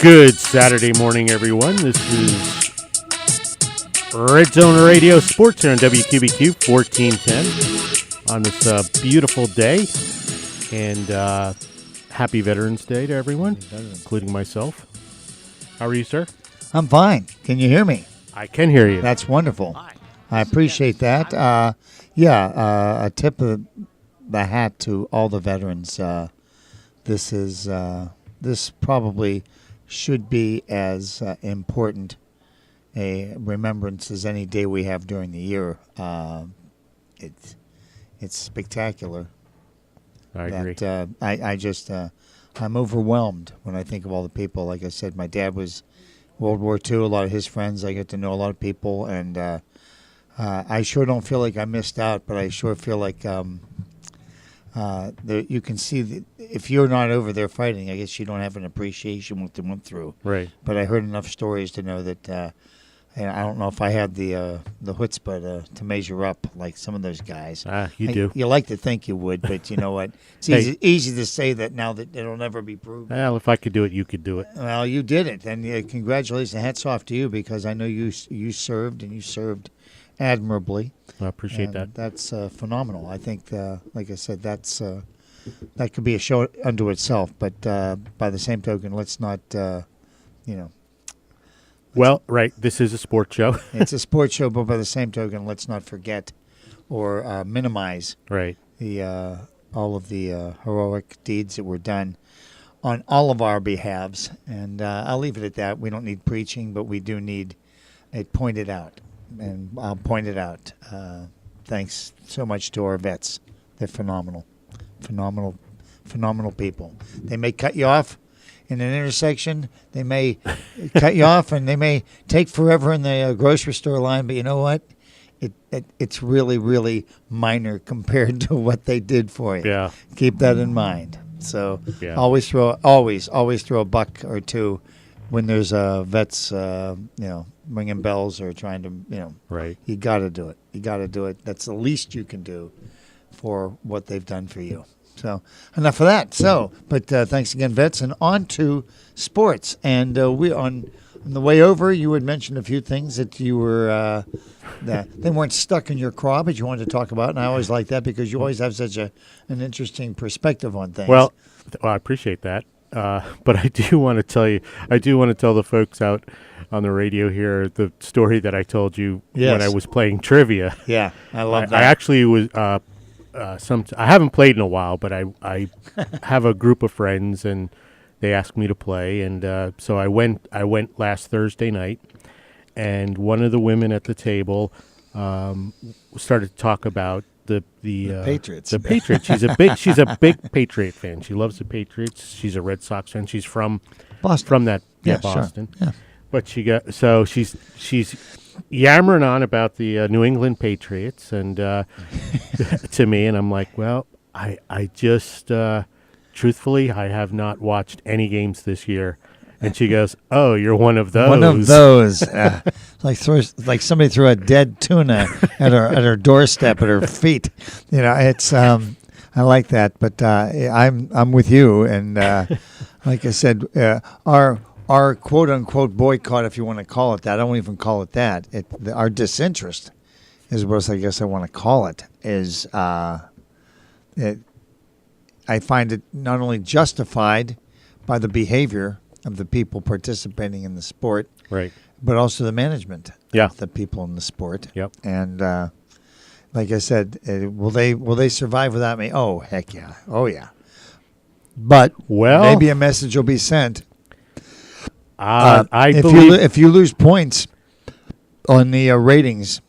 Good Saturday morning, everyone. This is Red Zone Radio Sports here on WQBQ 1410 on this beautiful day. And happy Veterans Day to everyone, including myself. How are you, sir? I'm fine. Can you hear me? I can hear you. That's wonderful. I appreciate that. A tip of the hat to all the veterans. This probably should be as important a remembrance as any day we have during the year. It's spectacular. I agree. I'm overwhelmed when I think of all the people. Like I said, my dad was World War II. A lot of his friends, I get to know a lot of people, and I sure don't feel like I missed out, but I sure feel like you can see that if you're not over there fighting, I guess you don't have an appreciation what they went through. Right. But I heard enough stories to know that, and I don't know if I had the chutzpah to measure up like some of those guys. You do. You like to think you would, but you know what? It's easy to say that now that it'll never be proven. Well, if I could do it, you could do it. Well, you did it, and congratulations. Hats off to you because I know you served, and you served admirably. I appreciate that. That's phenomenal. I think, like I said, that could be a show unto itself. But by the same token, let's not, Well, right. This is a sports show. It's a sports show, but by the same token, let's not forget or minimize right the all of the heroic deeds that were done on all of our behalves. And I'll leave it at that. We don't need preaching, but we do need it pointed out. And I'll point it out. Thanks so much to our vets. They're phenomenal people. They may cut you off in an intersection. They may cut you off, and they may take forever in the grocery store line. But you know what? It's really, really minor compared to what they did for you. Yeah. Keep that in mind. So always throw a buck or two when there's vets, ringing bells or trying to, Right. You got to do it. You got to do it. That's the least you can do for what they've done for you. So enough of that. But thanks again, vets, and on to sports. And we on the way over, you had mentioned a few things that you were they weren't stuck in your craw, but you wanted to talk about. And I always like that because you always have such an interesting perspective on things. Well, I appreciate that. But I do want to tell the folks out on the radio here the story that I told you when I was playing trivia. Yeah, I love that. I actually was I haven't played in a while, but I have a group of friends and they asked me to play, and so I went last Thursday night, and one of the women at the table started to talk about the Patriots. The Patriots. She's a big Patriot fan. She loves the Patriots. She's a Red Sox fan. She's from Boston. From that, Boston. Sure. Yeah. But she's yammering on about the New England Patriots and to me, and I'm like, well, I just truthfully, I have not watched any games this year. And she goes, "Oh, you're one of those." One of those, like somebody threw a dead tuna at her doorstep at her feet. It's I like that, but I'm with you. And like I said, our quote unquote boycott, if you want to call it that, I won't even call it that. Our disinterest is what I guess I want to call it. Is I find it not only justified by the behavior of the people participating in the sport, right, but also the management of the people in the sport. Yep. And like I said, will they survive without me? Oh, heck yeah. Oh, yeah. But maybe a message will be sent. If you lose points on the ratings,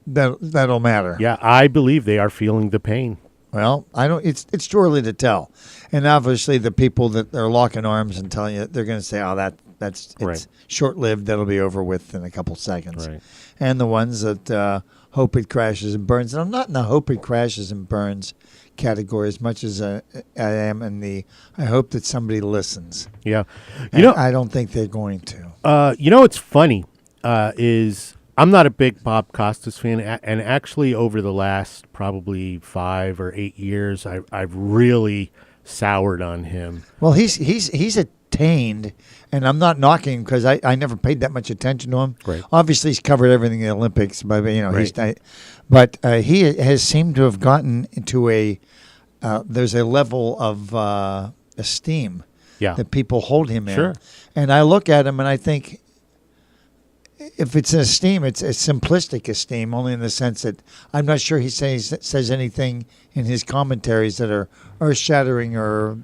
that'll matter. Yeah, I believe they are feeling the pain. Well, I don't. It's too early to tell, and obviously the people that are locking arms and telling you they're going to say, "Oh, that's right. Short-lived. That'll be over with in a couple seconds." Right. And the ones that hope it crashes and burns. And I'm not in the hope it crashes and burns category as much as I am in the I hope that somebody listens. Yeah, I don't think they're going to. What's funny is I'm not a big Bob Costas fan, and actually over the last probably 5 or 8 years, I've really soured on him. Well, he's a entertained, and I'm not knocking because I never paid that much attention to him. Right. Obviously, he's covered everything in the Olympics, but Right. but he has seemed to have gotten into there's a level of esteem that people hold him in. Sure. And I look at him and I think, if it's an esteem, it's a simplistic esteem, only in the sense that I'm not sure he says anything in his commentaries that are earth-shattering or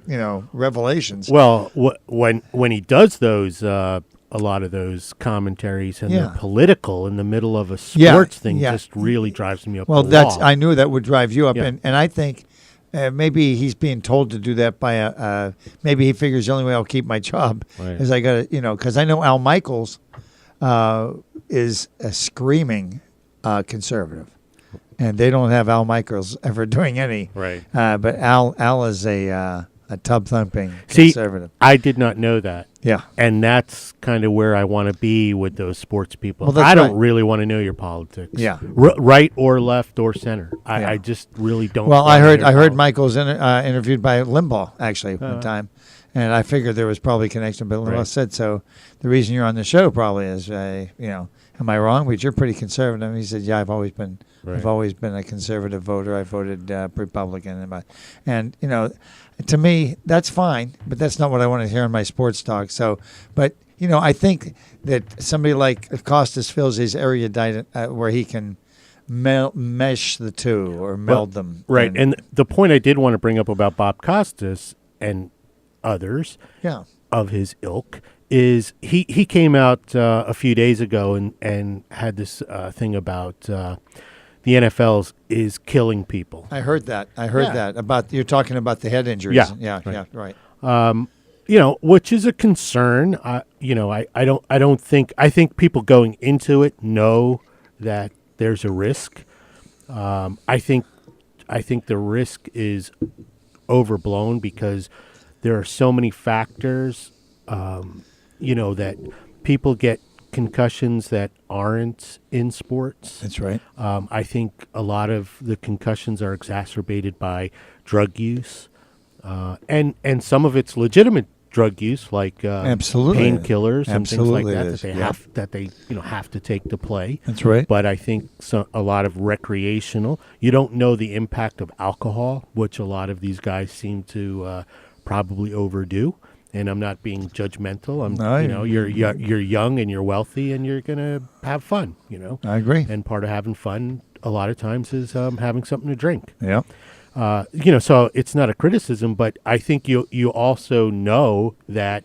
revelations. Well, when he does those, a lot of those commentaries and they're political in the middle of a sports thing, just really drives me up. Well, the wall. I knew that would drive you up, Yeah. and I think. Maybe he's being told to do that by maybe he figures the only way I'll keep my job is I got to, because I know Al Michaels is a screaming conservative, and they don't have Al Michaels ever doing any. Right. But Al is a tub thumping conservative. I did not know that. Yeah. And that's kind of where I want to be with those sports people. Well, that's I don't right. really want to know your politics. Yeah. Right or left or center. I just really don't. Well, I heard politics. Michael's interviewed by Limbaugh actually one time, and I figured there was probably a connection. But Limbaugh said so. The reason you're on the show probably is, am I wrong? But you're pretty conservative. He said, yeah, I've always been a conservative voter. I voted Republican, and to me that's fine. But that's not what I want to hear in my sports talk. So, but I think that somebody like Costas feels he's erudite where he can mesh the two or meld them. Right. And the point I did want to bring up about Bob Costas and others of his ilk is he came out a few days ago and had this thing about the NFL is killing people. I heard that. That about you're talking about the head injuries. Yeah, right. Which is a concern. I think people going into it know that there's a risk. I think the risk is overblown because there are so many factors. That people get concussions that aren't in sports. That's right. I think a lot of the concussions are exacerbated by drug use, and some of it's legitimate drug use, like absolutely painkillers and absolutely things like that they have to take to play. That's right. But I think a lot of recreational. You don't know the impact of alcohol, which a lot of these guys seem to probably overdo. And I'm not being judgmental. You're young and you're wealthy and you're gonna have fun. I agree. And part of having fun, a lot of times, is having something to drink. Yeah. So it's not a criticism, but I think you also know that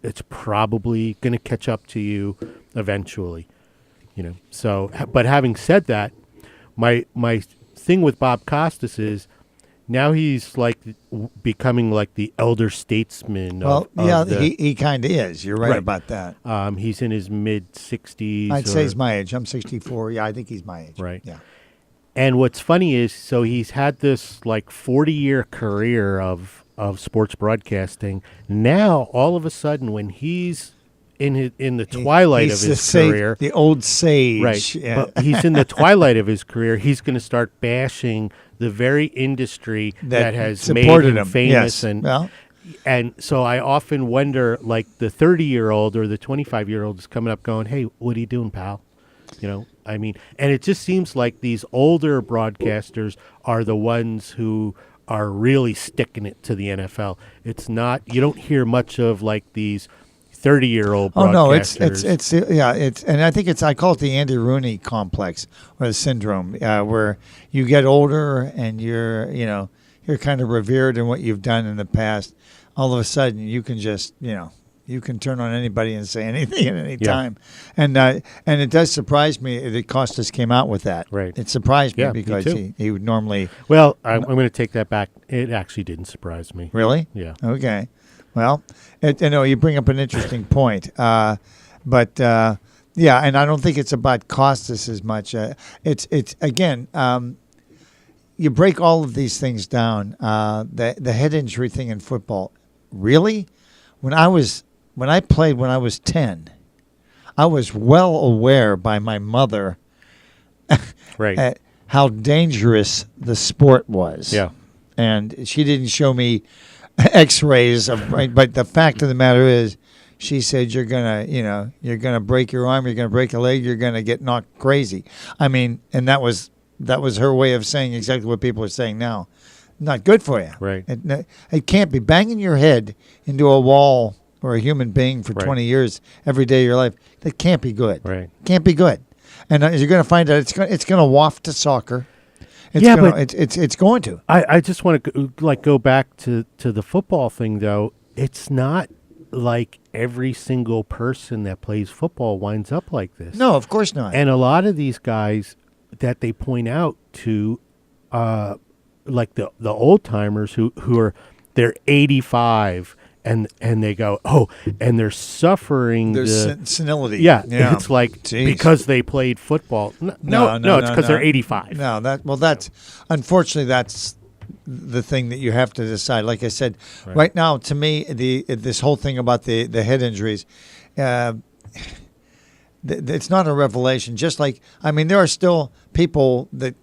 it's probably going to catch up to you eventually. So, but having said that, my thing with Bob Costas is, now he's becoming like the elder statesman. He kind of is. You're right about that. He's in his mid-60s. I'd say he's my age. I'm 64. Yeah, I think he's my age. Right. Yeah. And what's funny is, so he's had this 40-year career of sports broadcasting. Now, all of a sudden, when he's in the twilight of his career, the old sage, right? Yeah. But he's in the twilight of his career. He's going to start bashing the very industry that has made him famous, yes. and so I often wonder, the 30-year-old or the 25-year-old is coming up, going, "Hey, what are you doing, pal?" And it just seems like these older broadcasters are the ones who are really sticking it to the NFL. It's not, you don't hear much of these 30-year-old broadcasters. Oh no, it's and I think I call it the Andy Rooney complex or the syndrome, where you get older and you're kind of revered in what you've done in the past. All of a sudden, you can just you can turn on anybody and say anything at any time, and it does surprise me that Costas came out with that. Right, it surprised me because me he would normally. Well, I'm going to take that back. It actually didn't surprise me. Really? Yeah. Okay. Well, you bring up an interesting point, but and I don't think it's about Costas as much. It's again, you break all of these things down. The head injury thing in football, really, when I played when I was 10, I was well aware by my mother, right, how dangerous the sport was. Yeah, and she didn't show me X-rays of right. But the fact of the matter is, she said you're gonna break your arm, you're gonna break a leg, you're gonna get knocked crazy. I mean, and that was her way of saying exactly what people are saying now. Not good for you. Right. It can't be banging your head into a wall or a human being for 20 years every day of your life. That can't be good. Right. Can't be good. And you're going to find out it's going to waft to soccer. It's going to. I just want to go back to the football thing though. It's not like every single person that plays football winds up like this. No, of course not. And a lot of these guys that they point out to, like the old timers who are they're 85 and they go, oh, and they're suffering senility. Yeah, it's like because they played football. No, it's because they're 85. No, that's unfortunately that's the thing that you have to decide. Like I said, right now to me this whole thing about the head injuries, it's not a revelation. Just like there are still people that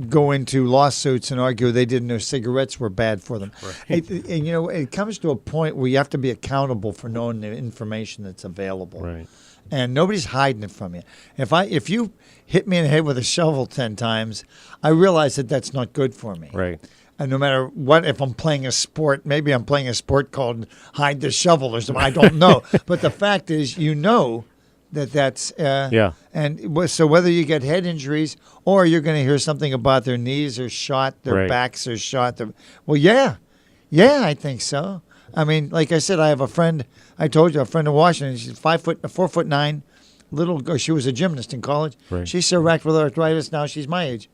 go into lawsuits and argue they didn't know cigarettes were bad for them. Right. It comes to a point where you have to be accountable for knowing the information that's available. Right. And nobody's hiding it from you. If you hit me in the head with a shovel 10 times, I realize that that's not good for me. Right. And no matter what, if I'm playing a sport, maybe I'm playing a sport called hide the shovel or something. I don't know. But the fact is, that's and so whether you get head injuries or you're going to hear something about their knees are shot, their backs are shot. I think so. Like I said, I have a friend. I told you a friend in Washington. She's 4'9", little. She was a gymnast in college. Right. She's so racked with arthritis now. She's my age.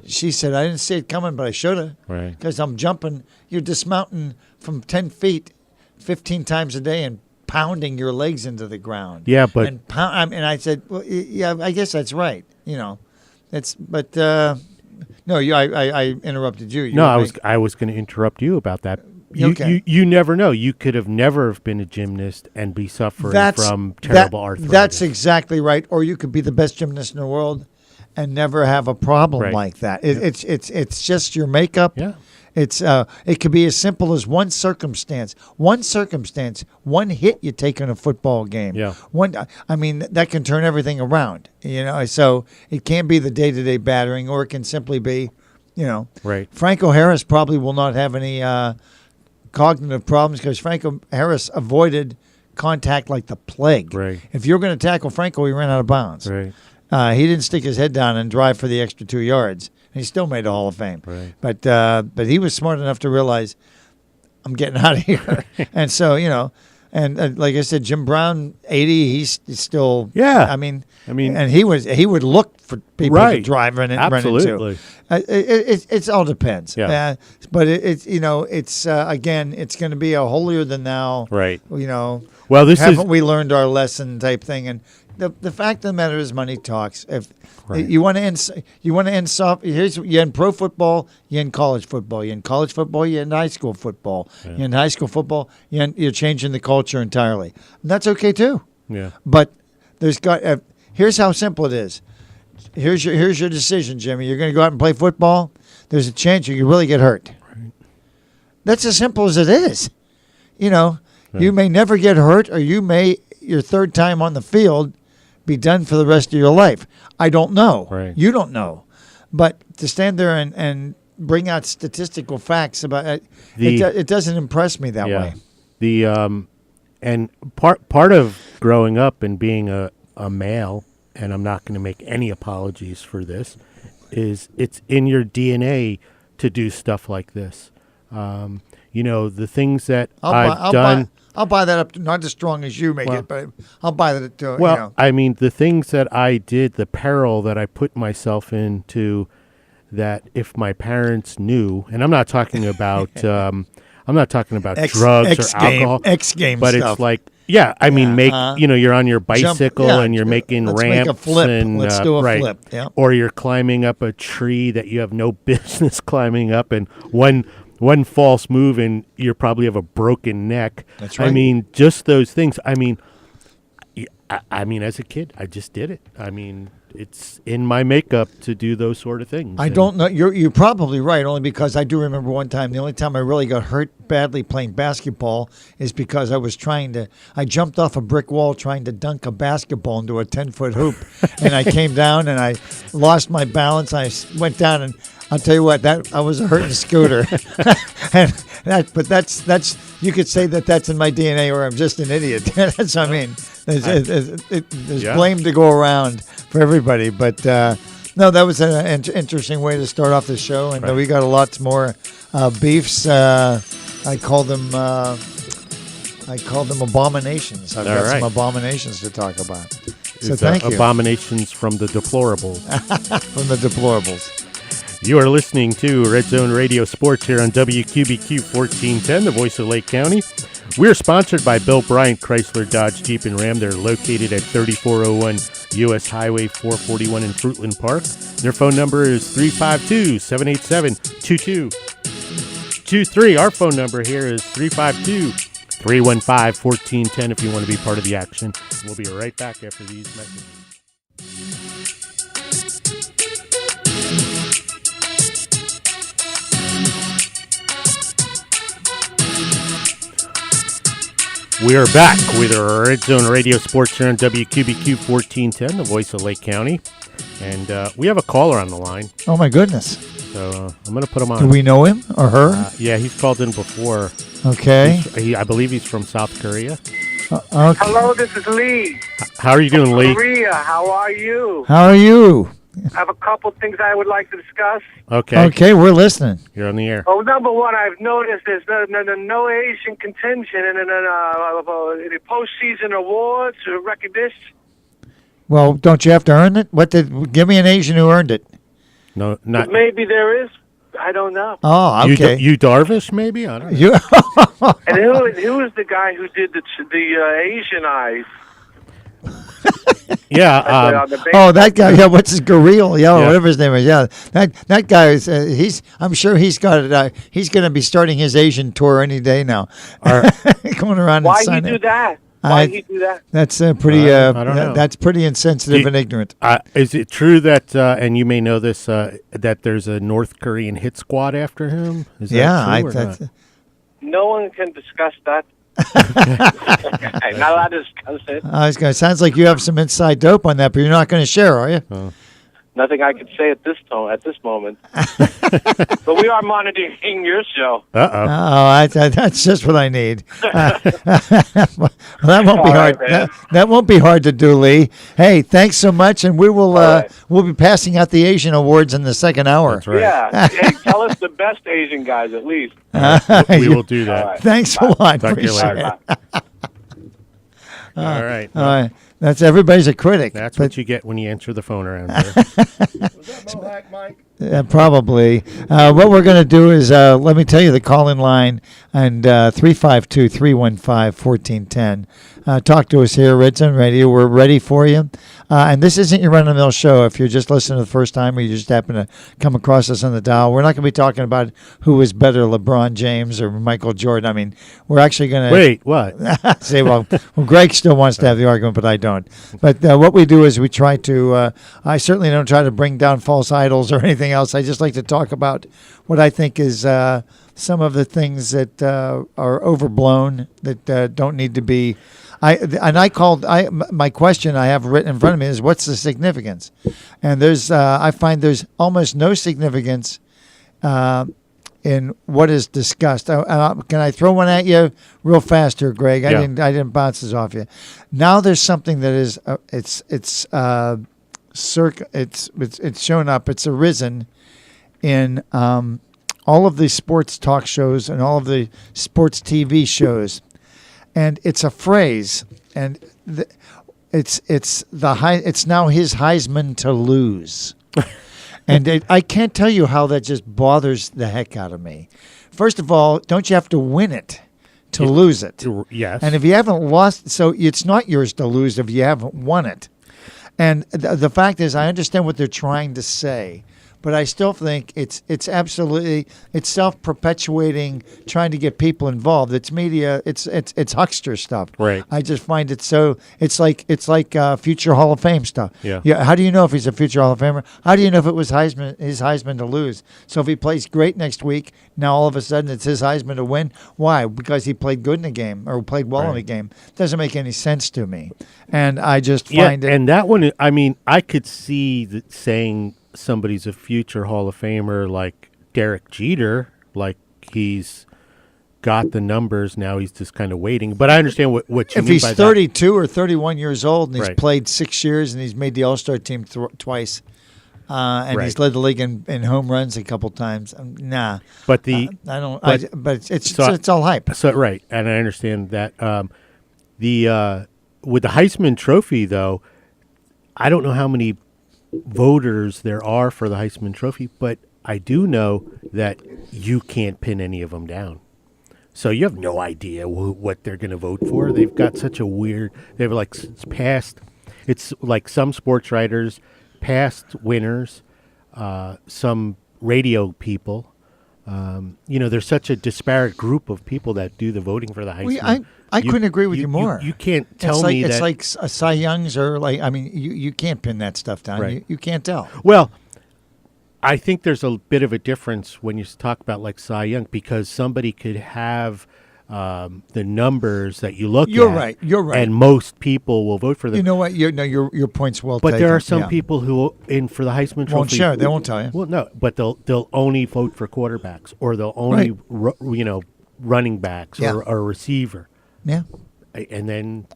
She said, I didn't see it coming, but I should have. Right. Because I'm jumping. You're dismounting from 10 feet 15 times a day and pounding your legs into the ground. Yeah, but and I said, well, yeah, I guess that's right. No, I interrupted you. I was going to interrupt you about that. Okay. You never know. You could have never been a gymnast and be suffering from terrible arthritis. That's exactly right. Or you could be the best gymnast in the world and never have a problem like that. It's just your makeup. Yeah. It could be as simple as one circumstance, one hit you take in a football game. Yeah. That can turn everything around. So it can be the day-to-day battering, or it can simply be, Right. Franco Harris probably will not have any cognitive problems because Franco Harris avoided contact like the plague. Right. If you're going to tackle Franco, he ran out of bounds. Right. He didn't stick his head down and drive for the extra 2 yards. He still made the Hall of Fame. Right. But he was smart enough to realize, I'm getting out of here. And so, and like I said, Jim Brown, 80, he's still. Yeah. And he would look for people to drive and run into. It all depends. Yeah. But it's again, it's going to be a holier than thou. Right. Well, haven't we learned our lesson type thing. And the fact of the matter is, money talks. If you want to end soft, you end pro football, you end college football, you end college football, you end high school football, you end high school football, you're changing the culture entirely. And that's okay too. Yeah. But here's how simple it is. Here's your decision, Jimmy. You're going to go out and play football. There's a chance you could really get hurt. Right. That's as simple as it is. You may never get hurt, or you may your third time on the field be done for the rest of your life. I don't know. Right. You don't know. But to stand there and bring out statistical facts about it, it doesn't impress me that way. And part of growing up and being a male, and I'm not going to make any apologies for this, is it's in your DNA to do stuff like this. The things that I've done. I'll buy that up. Not as strong as you make it, but I'll buy that too. Well, the things that I did, the peril that I put myself into, that if my parents knew, and I'm not talking about, drugs or alcohol, X Games, but stuff. It's like, you're on your bicycle and you're making Let's ramps, make a flip. and let's do a flip, yeah. Or you're climbing up a tree that you have no business climbing up, and one false move and you probably have a broken neck. That's right. Just those things. I mean, as a kid, I just did it. I mean, it's in my makeup to do those sort of things. I don't know. You're probably right, only because I do remember one time, the only time I really got hurt badly playing basketball is because I jumped off a brick wall trying to dunk a basketball into a 10-foot hoop. And I came down and I lost my balance. I went down, and I'll tell you what, that I was a hurting scooter. But that's you could say that's in my DNA, or I'm just an idiot. That's what I mean. There's blame to go around for everybody, but no, that was an interesting way to start off the show, and we got a lot more beefs. I call them abominations. I've got some abominations to talk about. So thank you. Abominations from the deplorables. From the deplorables. You are listening to Red Zone Radio Sports here on WQBQ 1410, the voice of Lake County. We're sponsored by Bill Bryant Chrysler Dodge Jeep and Ram. They're located at 3401 U.S. Highway 441 in Fruitland Park. Their phone number is 352-787-2223. Our phone number here is 352-315-1410 if you want to be part of the action. We'll be right back after these messages. We are back with our Red Zone Radio Sports here on WQBQ 1410, the voice of Lake County. And we have a caller on the line. Oh, my goodness. So I'm going to put him on. Do we know him or her? Yeah, he's called in before. Okay. I believe he's from South Korea. Okay. Hello, this is Lee. How are you doing, Lee? Korea, how are you? How are you? I have a couple things I would like to discuss. Okay. Okay, we're listening. You're on the air. Oh, number one, I've noticed there's no Asian contingent in the postseason awards or recognition. Well, don't you have to earn it? Give me an Asian who earned it. No, not. But maybe there is. I don't know. Oh, okay. You Darvish, maybe? I don't know. And who is the guy who did the Asian eyes? Yeah. That guy. Yeah, what's his Gurriel? Yeah, whatever his name is. Yeah, that guy is. I'm sure he's got it. He's going to be starting his Asian tour any day now. Going around. Why and signing. he do that? Why he do that? That's pretty. I don't know. That's pretty insensitive and ignorant. Is it true that, and you may know this, that there's a North Korean hit squad after him? Is that true or not? No one can discuss that. I'm not allowed to discuss it. Sounds like you have some inside dope on that, but you're not going to share, are you? Nothing I can say at this moment. But we are monitoring your show. That's just what I need. Well, that won't be hard. Right, that won't be hard to do, Lee. Hey, thanks so much, and we will. We'll be passing out the Asian awards in the second hour. That's right. Yeah. Hey, tell us the best Asian guys at least. We will do that. Right. Thanks a lot. Talk to you later. All right. All right. That's everybody's a critic. That's what you get when you answer the phone around here. Was that Mohawk Mike? Probably. What we're going to do is, let me tell you the call-in line, and 352-315-1410. Talk to us here, Red Zone Radio. We're ready for you. And this isn't your run-of-the-mill show. If you're just listening the first time or you just happen to come across us on the dial, we're not going to be talking about who is better, LeBron James or Michael Jordan. I mean, we're actually going to... Wait, what? Say, well, Greg still wants to have the argument, but I don't. But what we do is we try to... I certainly don't try to bring down false idols or anything else. I just like to talk about what I think is some of the things that are overblown, that don't need to be... my question I have written in front of me is, what's the significance? And I find there's almost no significance in what is discussed. Can I throw one at you real fast here, Greg? I didn't bounce this off you. Now there's something that is it's shown up. It's arisen in all of the sports talk shows and all of the sports TV shows. And it's a phrase, and it's now his Heisman to lose. And I can't tell you how that just bothers the heck out of me. First of all, don't you have to win it to lose it? Yes. And if you haven't lost, so it's not yours to lose if you haven't won it. And the fact is, I understand what they're trying to say, but I still think it's absolutely self-perpetuating, trying to get people involved. It's media. It's huckster stuff. Right. I just find it so. It's like future Hall of Fame stuff. Yeah. How do you know if he's a future Hall of Famer? How do you know if it was his Heisman to lose? So if he plays great next week, now all of a sudden it's his Heisman to win. Why? Because he played good in a game or played well in a game. Doesn't make any sense to me. And I just find it. And that one, I mean, I could see that saying somebody's a future Hall of Famer like Derek Jeter, like he's got the numbers, now he's just kind of waiting. But I understand what you mean by that. If he's 32 or 31 years old and he's Right. played 6 years and he's made the All-Star team twice, and Right. he's led the league in home runs a couple times, nah. But I don't. but- But it's so it's all hype. So right, and I understand that. With the Heisman Trophy, though, I don't know how many voters there are for the Heisman Trophy, but I do know that you can't pin any of them down. So you have no idea what they're going to vote for. They've got such a weird. They've like past. It's like some sports writers, past winners, some radio people. There's such a disparate group of people that do the voting for the Heisman. I couldn't agree with you more. You can't tell me it's that. like Cy Youngs or like, I mean, you can't pin that stuff down. Right. You can't tell. Well, I think there's a bit of a difference when you talk about like Cy Young, because somebody could have the numbers that you look at. You're right. And most people will vote for them. You know what? Your point's well But taken. there are some Yeah. people who, for the Heisman Trophy, Won't share. They won't tell you. Well, no, but they'll only vote for quarterbacks, or they'll only running backs Yeah. or a receiver, Yeah. and then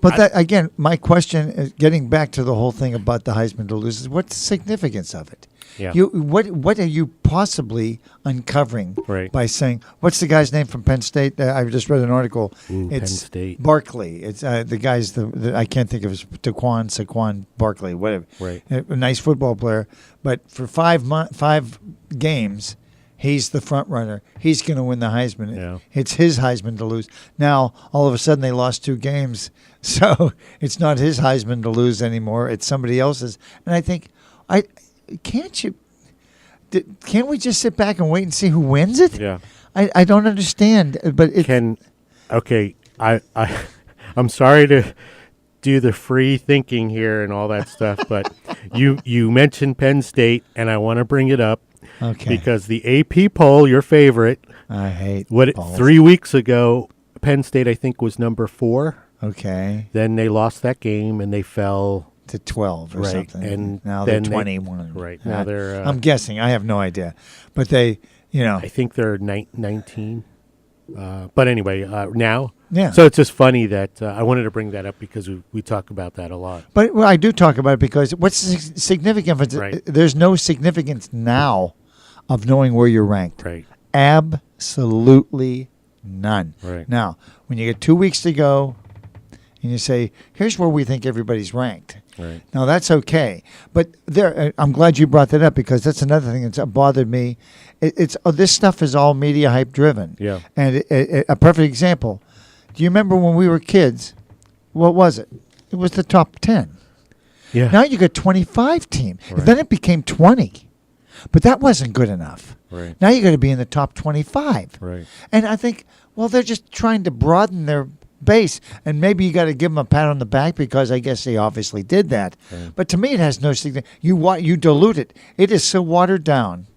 But that again, my question is getting back to the whole thing about the Heisman to lose is what's the significance of it? Yeah. What are you possibly uncovering Right. by saying what's the guy's name from Penn State? I just read an article. Ooh, It's Penn State. Barkley. It's the guy's the I can't think of his Saquon Barkley, whatever. Right. A nice football player, but for 5 games. He's the front runner. He's going to win the Heisman. Yeah. It's his Heisman to lose. Now, all of a sudden, they lost 2 games. So it's not his Heisman to lose anymore. It's somebody else's. And I think, can't we just sit back and wait and see who wins it? Yeah. I don't understand. But I'm sorry to do the free thinking here and all that stuff, but you mentioned Penn State, and I want to bring it up. Okay. Because the AP poll, your favorite, I hate polls. 3 weeks ago, Penn State, I think, was number 4. Okay. Then they lost that game and they fell To 12 or right, something. and now then they're 21. Right now they're. I'm guessing. I have no idea. But they, I think they're 19. But anyway, now. Yeah. So it's just funny that I wanted to bring that up because we talk about that a lot. But I do talk about it because what's the significance? Right. There's no significance now of knowing where you're ranked. Right. Absolutely none. Right. Now, when you get 2 weeks to go and you say, here's where we think everybody's ranked. Right. Now, that's okay. But I'm glad you brought that up because that's another thing that's bothered me. This stuff is all media hype driven. Yeah. And a perfect example. Do you remember when we were kids? What was it? It was the top 10. Yeah. Now you got 25 team. Right. Then it became 20. But that wasn't good enough. Right. Now you got to be in the top 25. Right. And I think, well, they're just trying to broaden their base. And maybe you got to give them a pat on the back because I guess they obviously did that. Right. But to me, it has no significance. You dilute it. It is so watered down.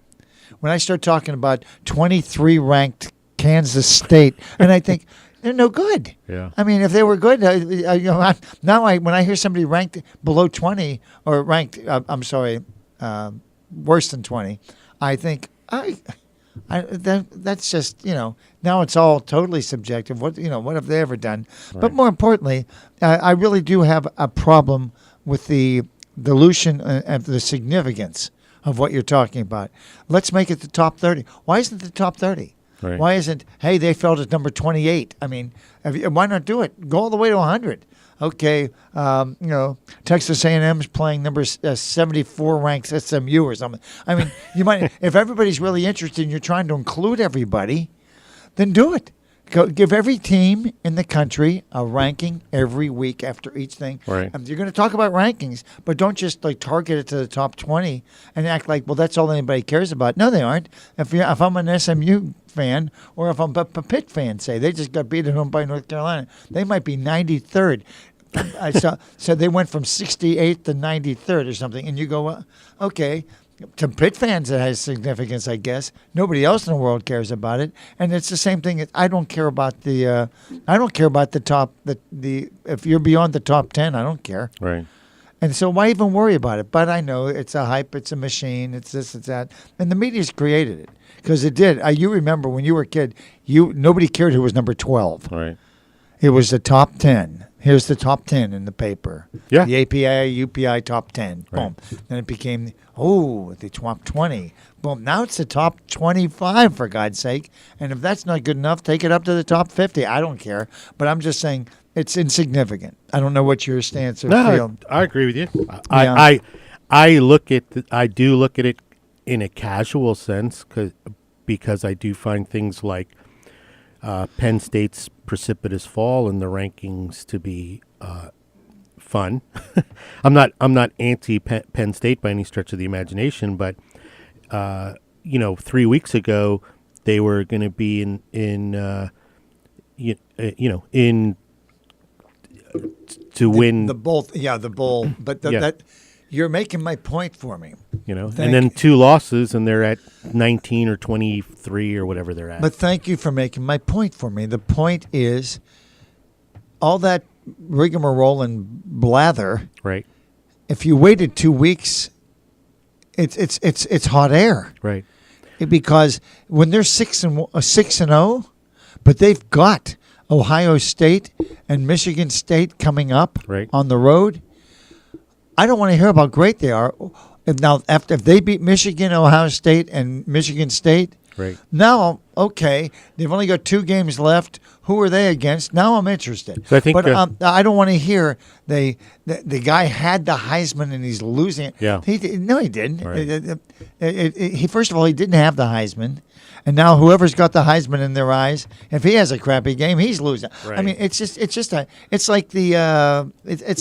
When I start talking about 23 ranked Kansas State, and I think they're no good. Yeah. I mean, if they were good, when I hear somebody ranked below 20 or ranked, worse than 20, I think that's just now it's all totally subjective. What have they ever done? Right. But more importantly, I really do have a problem with the dilution of the significance of what you're talking about. Let's make it the top 30. Why isn't it the top 30? Right. Why isn't, hey, they fell at number 28? I mean, why not do it? Go all the way to 100. Okay, Texas A&M's playing number 74 ranked SMU or something. I mean, you might, if everybody's really interested and you're trying to include everybody, then do it. give every team in the country a ranking every week after each thing. Right. You're going to talk about rankings, but don't just like target it to the top 20 and act like, well, that's all anybody cares about. No, they aren't. If I'm an SMU fan or if I'm a Pitt fan, say they just got beat at home by North Carolina, they might be 93rd. I saw. So they went from 68th to 93rd or something, and you go, well, okay. To Pitt fans, it has significance, I guess. Nobody else in the world cares about it, and it's the same thing. I don't care about the. I don't care about the top. The if you're beyond the top 10, I don't care. Right. And so why even worry about it? But I know it's a hype. It's a machine. It's this. It's that. And the media's created it because it did. You remember when you were a kid, nobody cared who was number 12. Right. It was the top 10. Here's the top 10 in the paper. Yeah. The API, UPI top 10. Right. Boom. Then it became, the top 20. Boom. Now it's the top 25, for God's sake. And if that's not good enough, take it up to the top 50. I don't care. But I'm just saying it's insignificant. I don't know what your stance or feel. I agree with you. Yeah. I do look at it in a casual sense because I do find things like Penn State's precipitous fall in the rankings to be fun. I'm not anti Penn State by any stretch of the imagination, but 3 weeks ago they were going to be in to win the bowl. Yeah, the bowl. But that you're making my point for me. And then 2 losses, and they're at 19 or 23 or whatever they're at. But thank you for making my point for me. The point is, all that rigmarole and blather. Right. If you waited 2 weeks, it's hot air. Right. Because when they're 6-0, but they've got Ohio State and Michigan State coming up on the road. I don't want to hear how great they are. If they beat Michigan, Ohio State, and Michigan State, now, okay, they've only got 2 games left. Who are they against? Now I'm interested. So I think, but I don't want to hear the guy had the Heisman and he's losing it. Yeah. He didn't. Right. First of all, he didn't have the Heisman. And now whoever's got the Heisman in their eyes, if he has a crappy game, he's losing. Right. I mean, it's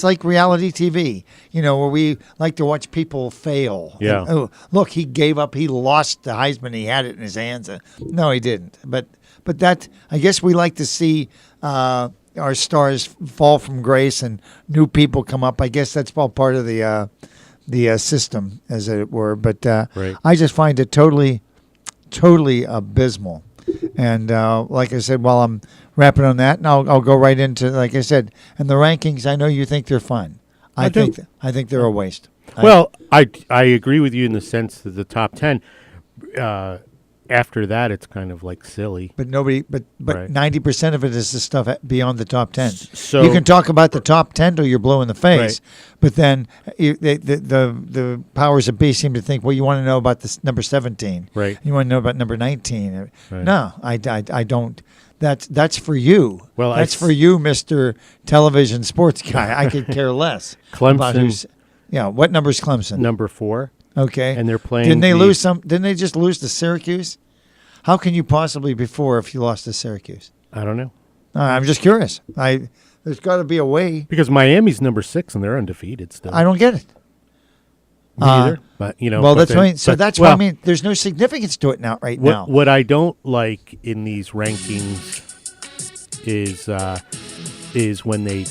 like reality TV, where we like to watch people fail. Yeah. And, look, he gave up. He lost the Heisman. He had it in his hands. No, he didn't. But that, I guess we like to see our stars fall from grace and new people come up. I guess that's all part of the system, as it were. But I just find it totally abysmal. And like I said, while I'm wrapping on that, and I'll go right into, like I said, and the rankings. I know you think they're fun. I think they're a waste. I agree with you in the sense that the top 10. After that, it's kind of like silly. But 90% of it is the stuff beyond the top 10. So you can talk about the top 10 till you're blue in the face, but then the powers that be seem to think, well, you want to know about this number 17, right? You want to know about number 19. Right. No, I don't. That's for you. Well, that's for you, Mr. Television Sports Guy. I could care less. Clemson. What number is Clemson? Number 4. Okay. And they're playing. Didn't they lose some? Didn't they just lose to Syracuse? How can you possibly be 4 if you lost to Syracuse? I don't know. I'm just curious. There's got to be a way. Because Miami's number 6 and they're undefeated still. I don't get it. Me either. But Well, that's right. So that's what I mean. There's no significance to it now. Now. What I don't like in these rankings is when they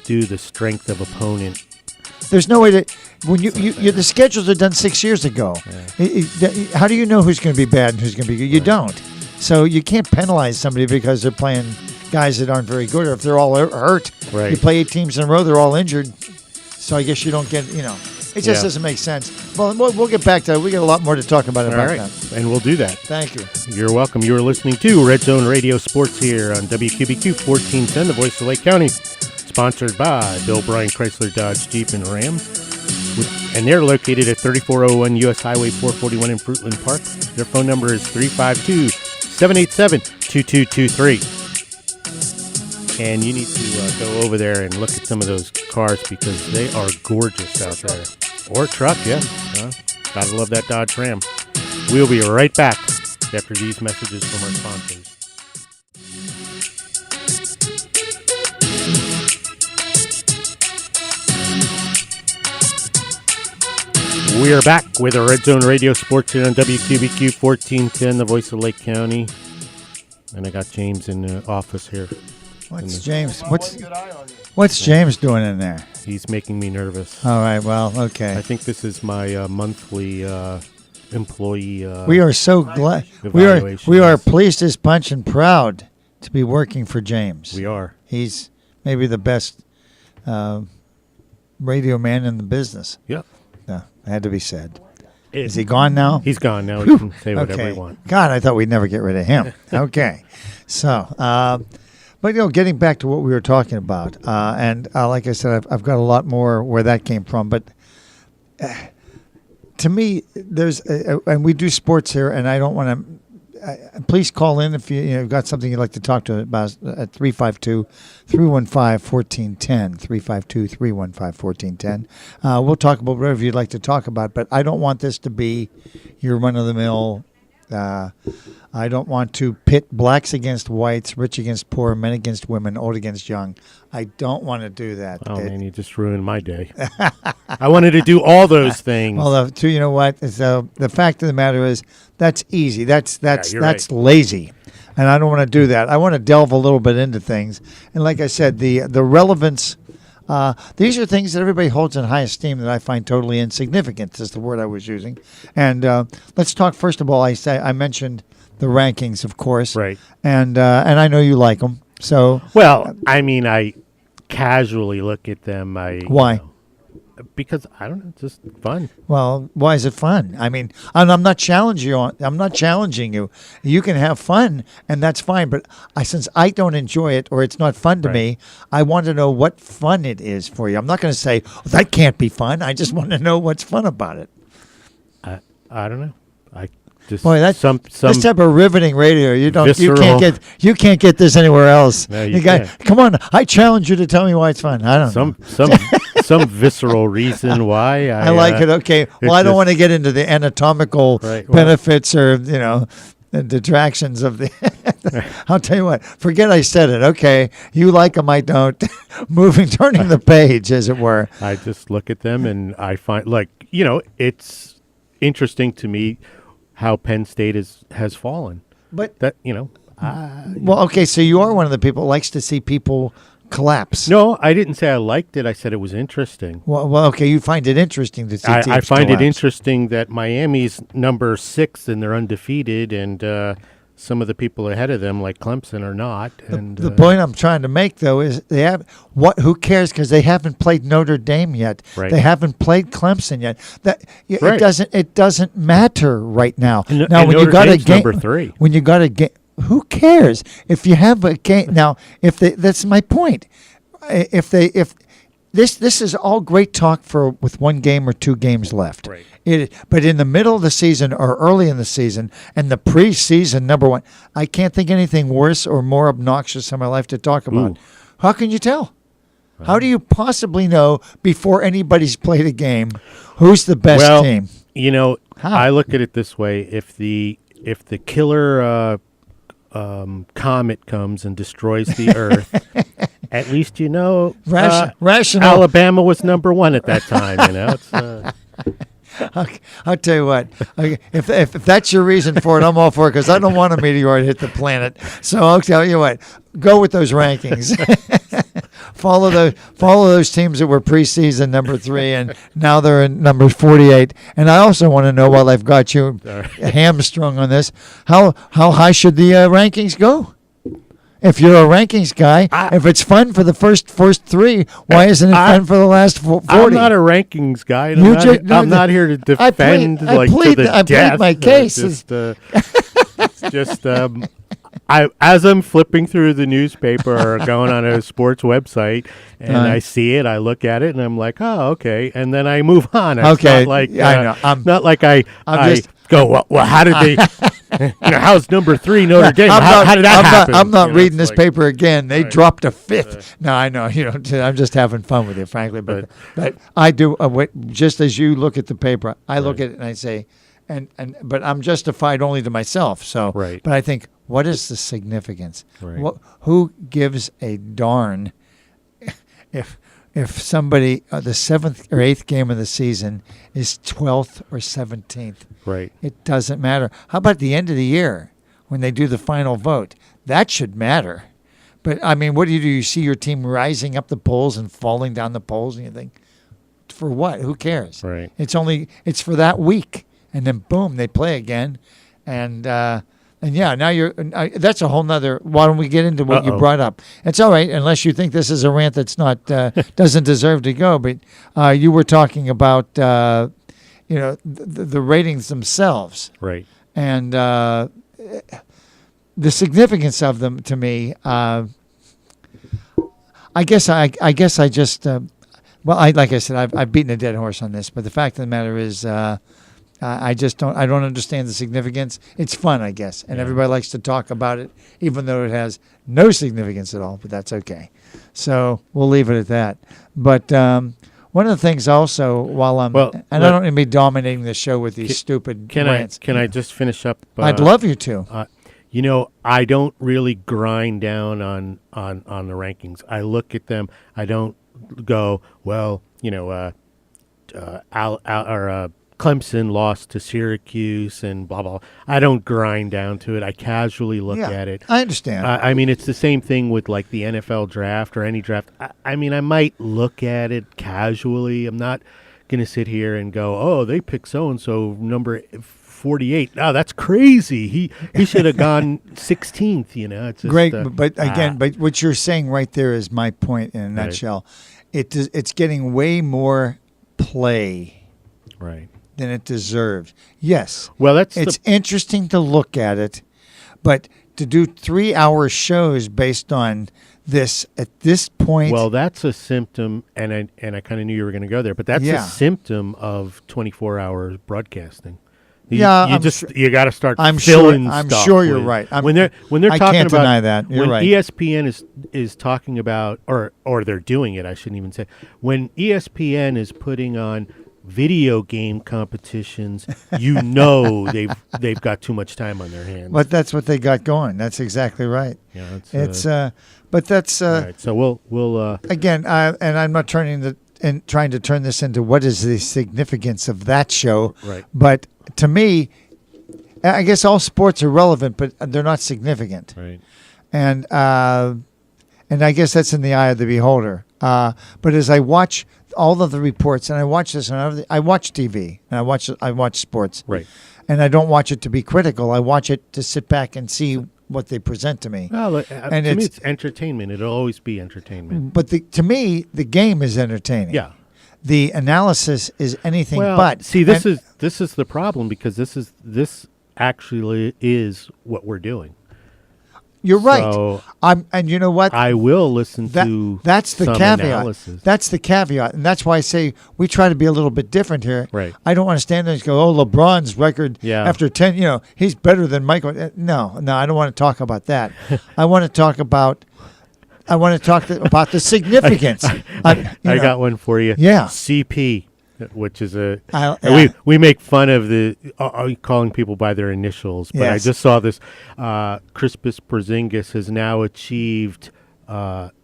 do the strength of opponent. There's no way to. When the schedules are done 6 years ago. Yeah. How do you know who's going to be bad and who's going to be good? You don't. So you can't penalize somebody because they're playing guys that aren't very good, or if they're all hurt. Right. You play 8 teams in a row, they're all injured. So I guess you don't get. It just doesn't make sense. Well, we'll get back to that. We got a lot more to talk about that. And we'll do that. Thank you. You're welcome. You are listening to Red Zone Radio Sports here on WQBQ 1410, the voice of Lake County. Sponsored by Bill Bryan Chrysler Dodge Jeep and Ram. And they're located at 3401 U.S. Highway 441 in Fruitland Park. Their phone number is 352-787-2223. And you need to go over there and look at some of those cars because they are gorgeous out there. Or truck, yeah. Gotta love that Dodge Ram. We'll be right back after these messages from our sponsors. We are back with our Red Zone Radio Sports here on WQBQ 1410, the voice of Lake County. And I got James in the office here. What's James? What's James doing in there? He's making me nervous. All right, well, okay. I think this is my monthly employee. We are so glad. We are pleased as punch and proud to be working for James. We are. He's maybe the best radio man in the business. Yep. Had to be said. Is he gone now? He's gone now. We can say whatever we want. God, I thought we'd never get rid of him. Okay. So, but, getting back to what we were talking about, and like I said, I've got a lot more where that came from. But to me, and we do sports here, and I don't want to. Please call in if you've got something you'd like to talk to about at 352-315-1410, 352-315-1410. We'll talk about whatever you'd like to talk about, but I don't want this to be your run-of-the-mill. I don't want to pit blacks against whites, rich against poor, men against women, old against young. I don't want to do that. Oh, man, you just ruined my day. I wanted to do all those things. Well, you know what? So the fact of the matter is that's easy. That's right. lazy. And I don't want to do that. I want to delve a little bit into things. And like I said, the relevance, these are things that everybody holds in high esteem that I find totally insignificant, is the word I was using. And let's talk, first of all, I mentioned the rankings, of course. Right. And I know you like them. So, well, I mean, I casually look at them. Why? Because I don't know, it's just fun. Well, why is it fun? I mean, I'm not challenging you. I'm not challenging you. You can have fun, and that's fine. But since I don't enjoy it, or it's not fun to me, I want to know what fun it is for you. I'm not going to say that can't be fun. I just want to know what's fun about it. I don't know. Boy, that's some this type of riveting radio. You visceral, you can't get this anywhere else. No, you can't. Come on, I challenge you to tell me why it's fun. I don't know. Some visceral reason why. I like it. Okay. Well, I don't want to get into the anatomical benefits or the detractions of the. I'll tell you what. Forget I said it. Okay, you like them, I don't. Turning the page, as it were. I just look at them and I find, it's interesting to me how Penn State has fallen. But that well, okay, so you are one of the people who likes to see people collapse. No, I didn't say I liked it. I said it was interesting. Well, okay, you find it interesting to see teams I find collapse. it interesting that Miami's number 6 and they're undefeated, and some of the people ahead of them, like Clemson, are not. And the point I'm trying to make, though, is they have who cares, because they haven't played Notre Dame yet. Right. They haven't played Clemson yet. Right. It doesn't matter right now. And when Notre you got Dame's a game, number 3. when you got a game, who cares if you have a game? Now, that's my point. If this is all great talk with one game or 2 games left. Right. But in the middle of the season or early in the season and the preseason number 1, I can't think anything worse or more obnoxious in my life to talk about. Ooh. How can you tell? How do you possibly know before anybody's played a game who's the best team? How? I look at it this way: if the killer comet comes and destroys the Earth, at least rational. Alabama was number 1 at that time. It's. I'll tell you what. If that's your reason for it, I'm all for it, because I don't want a meteor to hit the planet. So I'll tell you what. Go with those rankings. Follow those teams that were preseason number 3, and now they're in number 48. And I also want to know, while I've got you hamstrung on this, how high should the rankings go? If you're a rankings guy, if it's fun for the first 3, why isn't it fun for the last 40? I'm not a rankings guy. I'm not here to defend to the death. I plead my case. It's just as I'm flipping through the newspaper or going on a sports website and I see it, I look at it and I'm like, oh, okay, and then I move on. It's not like I know. Not like I go, well, how did they? How's number 3 Notre Dame? How did that happen? I'm not reading this paper again. They dropped a 5th. No, I know. I'm just having fun with you, frankly. But I do. Just as you look at the paper, I look at it and I say, but I'm justified only to myself. So, but I think, what is the significance? Right. Who gives a darn if if somebody, the 7th or 8th game of the season is 12th or 17th. Right. It doesn't matter. How about the end of the year when they do the final vote? That should matter. But, I mean, what do? You see your team rising up the polls and falling down the polls, and you think, for what? Who cares? Right. It's for that week. And then, boom, they play again. And yeah, now that's a whole nother. Why don't we get into what you brought up? It's all right, unless you think this is a rant that's not doesn't deserve to go. But you were talking about the ratings themselves, right? And the significance of them to me. I guess I just like I said, I've beaten a dead horse on this. But the fact of the matter is. I don't understand the significance. It's fun, I guess, and everybody likes to talk about it, even though it has no significance at all. But that's okay. So we'll leave it at that. But one of the things also, I don't need to be dominating the show with these stupid rants. Can I just finish up? I'd love you to. I don't really grind down on the rankings. I look at them. I don't go, Clemson lost to Syracuse and blah, blah. I don't grind down to it. I casually look at it. I understand. I mean, it's the same thing with like the NFL draft or any draft. I mean, I might look at it casually. I'm not going to sit here and go, oh, they picked so-and-so number 48. Oh, that's crazy. He should have gone 16th, It's just, Greg, but what you're saying right there is my point in a nutshell. It's getting way more play. Right. Than it deserves. Yes. Well, it's interesting to look at it, but to do 3-hour shows based on this at this point. Well, that's a symptom, and I kind of knew you were going to go there, but that's a symptom of 24-hour broadcasting. You got to start filling stuff. I'm sure you're right. When they're talking I can't about deny that. You're when right. ESPN is talking about, or they're doing it. I shouldn't even say when ESPN is putting on video game competitions, they've got too much time on their hands. But that's what they got going. That's exactly right. Yeah, but that's all right. So we'll again, and I'm not trying to turn this into what is the significance of that show. Right. But to me, I guess all sports are relevant, but they're not significant. Right. And I guess that's in the eye of the beholder. But as I watch all of the reports, and I watch this, and I watch TV, and I watch sports, right, and I don't watch it to be critical. I watch it to sit back and see what they present to me. Well, and to me, it's entertainment. It'll always be entertainment. But to me, the game is entertaining. Yeah, the analysis is anything but. See, this is the problem because this actually is what we're doing. You're right. So and you know what? I will listen to that's the some caveat. Analysis. That's the caveat, and that's why I say we try to be a little bit different here. Right. I don't want to stand there and go, "Oh, LeBron's record after 10, he's better than Michael." No, I don't want to talk about that. I want to talk about the significance. I got one for you. Yeah. CP. Which is we make fun of calling people by their initials, but I just saw this. Kristaps Porzingis has now achieved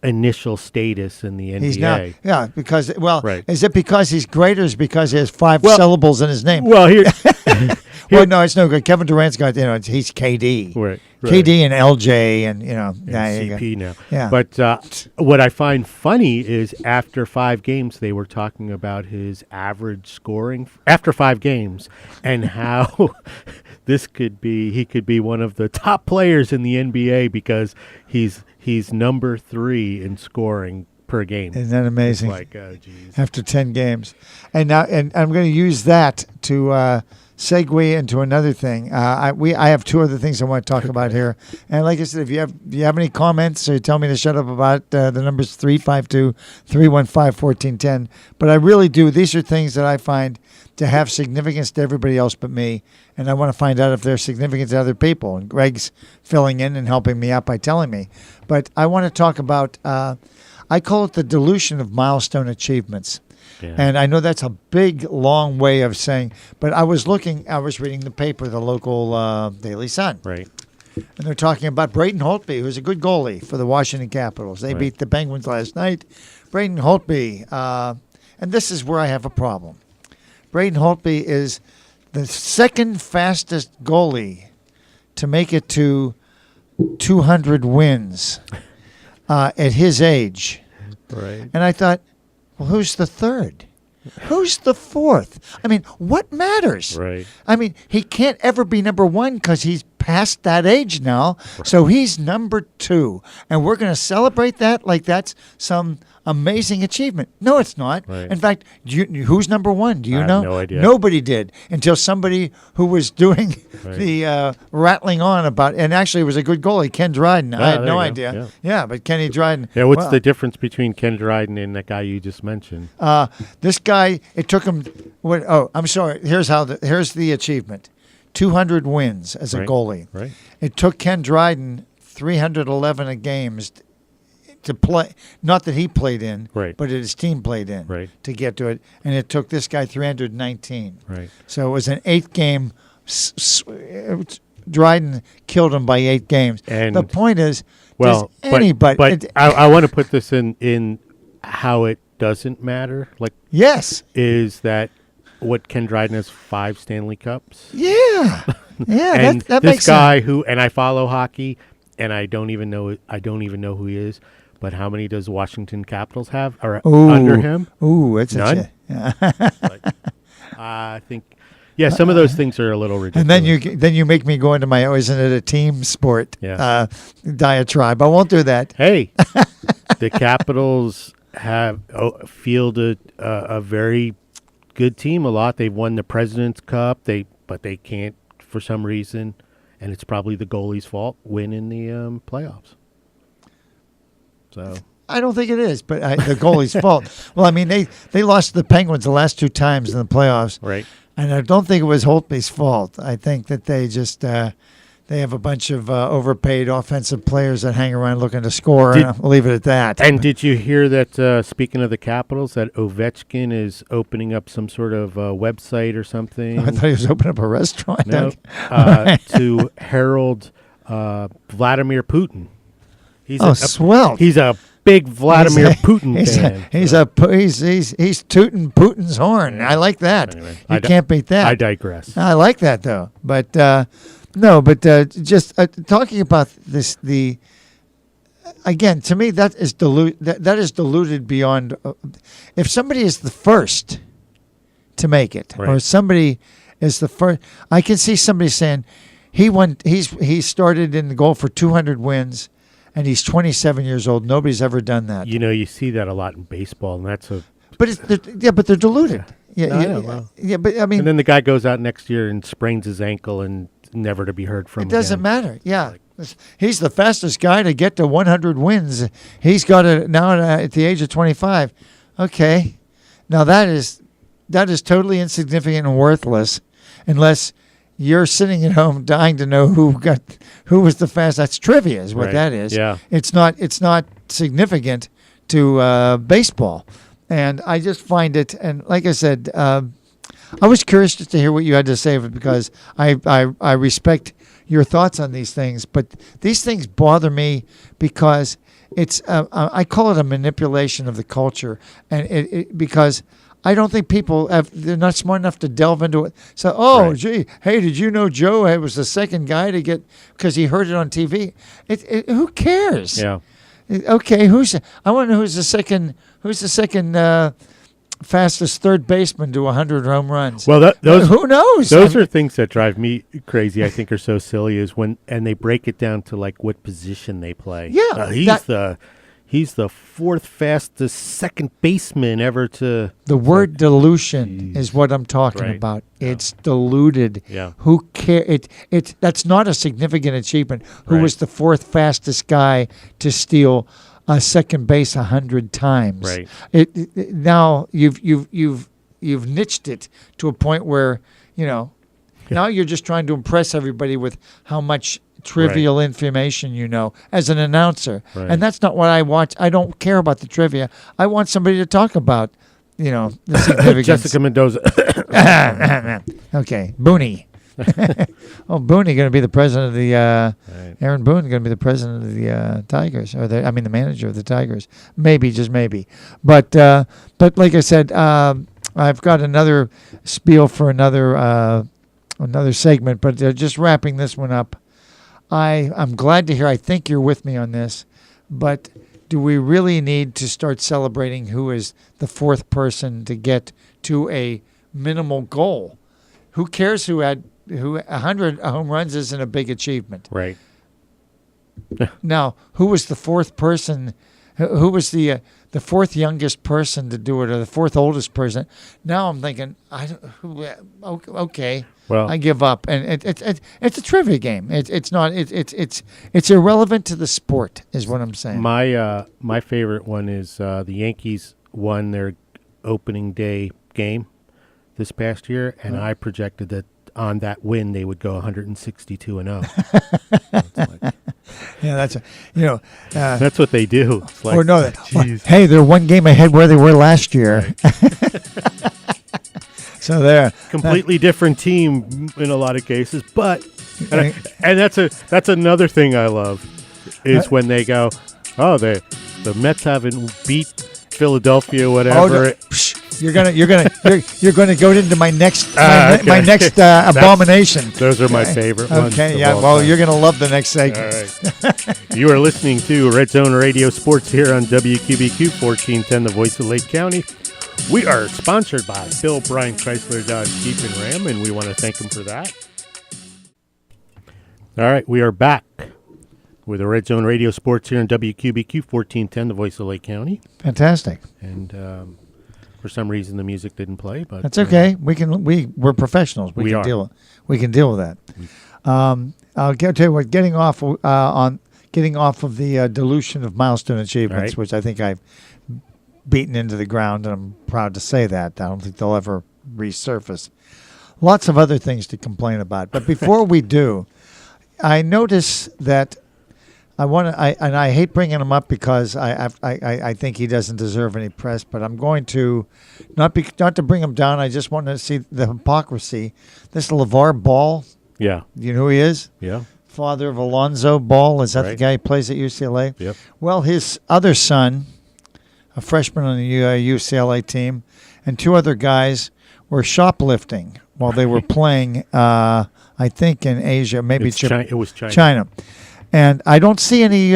initial status in the NBA. He's now, because right. Is it because he's great, or is it because he has 5 syllables in his name? Well, here, well, no, it's no good. Kevin Durant's got he's KD, right. KD and LJ, and and CP now. Yeah. But what I find funny is after 5 games, they were talking about his average scoring after 5 games and how he could be one of the top players in the NBA because he's number 3 in scoring per game. Isn't that amazing? It's like, oh, geez. After 10 games. And now, and I'm going to use that to segue into another thing. I have 2 other things I want to talk about here. And like I said, if you have any comments or you tell me to shut up about the numbers 352-315-1410. But I really do. These are things that I find to have significance to everybody else but me. And I want to find out if they're significant to other people. And Greg's filling in and helping me out by telling me. But I want to talk about, I call it the dilution of milestone achievements. Yeah. And I know that's a big, long way of saying, but I was reading the paper, the local Daily Sun. Right. And they're talking about Braden Holtby, who's a good goalie for the Washington Capitals. They beat the Penguins last night Braden Holtby, and this is where I have a problem. Braden Holtby is the second fastest goalie to make it to 200 wins at his age. Right. And I thought, well, who's the third? Who's the fourth? I mean, what matters? Right. I mean, he can't ever be number one because he's past that age now. Right. So he's number two. And we're going to celebrate that like that's some amazing achievement. No, it's not. Right. In fact, who's number one? Do you know? I have no idea. Nobody did until somebody who was doing right. the rattling on about, and actually it was a good goalie, Ken Dryden. I had no idea. Yeah, but Kenny Dryden. Yeah, what's the difference between Ken Dryden and that guy you just mentioned? This guy, it took him, I'm sorry, here's the achievement. 200 wins as a goalie. Right. It took Ken Dryden 311 games to play, not that he played in, right. but his team played in right. to get to it. And it took this guy 319. Right. So it was an 8-game. Dryden killed him by 8 games. And the point is, well, anybody. But I want to put this in how it doesn't matter. Like, yes, is that what Ken Dryden has 5 Stanley Cups? Yeah, yeah. And that this makes guy sense. and I follow hockey, and I don't even know who he is. But how many does Washington Capitals have under him? Ooh, it's none. I think, yeah, some of those things are a little ridiculous. And then you make me go into my isn't it a team sport diatribe. I won't do that. Hey, the Capitals have fielded a very good team a lot. They've won the President's Cup. But they can't for some reason, and it's probably the goalie's fault, win in the playoffs. So I don't think it is, but the goalie's fault. Well, I mean, they lost to the Penguins the last 2 times in the playoffs, right? And I don't think it was Holtby's fault. I think that they just they have a bunch of overpaid offensive players that hang around looking to score. And I'll leave it at that. And did you hear that? Speaking of the Capitals, that Ovechkin is opening up some sort of website or something. I thought he was opening up a restaurant. No, to herald Vladimir Putin. He's swell. He's a big Vladimir Putin fan. He's tooting Putin's horn. I like that. Anyway, you can't beat that. I digress. I like that though. But just talking about this, again, to me that is diluted beyond. If somebody is the first to make it, right. or somebody is the first, I can see somebody saying he started in the goal for 200 wins. And he's 27 years old. Nobody's ever done that. You know, you see that a lot in baseball, and that's a. But they're diluted. Yeah, but I mean. And then the guy goes out next year and sprains his ankle and never to be heard from. It doesn't matter. Yeah, he's the fastest guy to get to 100 wins. He's got it now at the age of 25. Okay, now that is totally insignificant and worthless, unless you're sitting at home dying to know who was the fastest. That's trivia, is what right. that is. Yeah. It's not significant to baseball, and I just find it. And like I said, I was curious just to hear what you had to say because I respect your thoughts on these things, but these things bother me because it's I call it a manipulation of the culture, and it because. I don't think they're not smart enough to delve into it. So, right. Gee, hey, did you know Joe was the second guy to get, because he heard it on TV? Who cares? Yeah. Okay, I want to know who's the second fastest third baseman to 100 home runs. Well, who knows? Those are things that drive me crazy. I think are so silly and they break it down to like what position they play. Yeah. He's the 4th fastest second baseman ever to. The word dilution is what I'm talking about. Yeah. It's diluted. Yeah. Who care? That's not a significant achievement. Who was the 4th fastest guy to steal second base 100 times? Right. Now you've niched it to a point where now you're just trying to impress everybody with how much trivial information as an announcer. Right. And that's not what I watch. I don't care about the trivia. I want somebody to talk about, the significance. Jessica Mendoza. Okay. Booney. Oh, Boone going to be the president of the Right. Aaron Boone going to be the president of the Tigers, or the manager of the Tigers. Maybe, just maybe. But like I said, I've got another spiel for another segment. But just wrapping this one up, I'm glad to hear. I think you're with me on this, but do we really need to start celebrating who is the fourth person to get to a minimal goal? Who cares who 100 home runs isn't a big achievement. Right. Now, who was the fourth person? Who was the fourth youngest person to do it, or the fourth oldest person? Now I'm thinking, okay, Well, I give up, and it's a trivia game. It's irrelevant to the sport, is what I'm saying. my favorite one is the Yankees won their opening day game this past year, and I projected that on that win they would go 162-0. Yeah, That's what they do. It's like, geez. Hey, they're one game ahead where they were last year. Right. So they're Completely different team in a lot of cases, but and that's another thing I love is when they go, oh, the Mets haven't beat Philadelphia, whatever. Oh, no. You're gonna go into my next Okay. my next abomination. Those are my favorite ones. Okay, of yeah. all Well, time. you're gonna love the next segment. All right. You are listening to Red Zone Radio Sports here on WQBQ 1410, the voice of Lake County. We are sponsored by Bill Bryan Chrysler Dodge Jeep and Ram, and we want to thank him for that. All right, we are back with the Red Zone Radio Sports here on WQBQ 1410, the voice of Lake County. Fantastic. And for some reason, the music didn't play, but That's okay. We're professionals. We can deal with that. I'll tell you what. Getting off of the dilution of milestone achievements, Right. which I think I've beaten into the ground, and I'm proud to say that. I don't think they'll ever resurface. Lots of other things to complain about, but before we do, I notice that I hate bringing him up because I think he doesn't deserve any press, but I'm going to not to bring him down. I just want to see the hypocrisy. This LeVar Ball, yeah, you know who he is? yeah, Father of Alonzo Ball. Is that the Right. guy who plays at UCLA? yep. Well, his other son, a freshman on the UCLA team, and two other guys were shoplifting while they were playing, I think in Asia, maybe It was China. China. And I don't see any,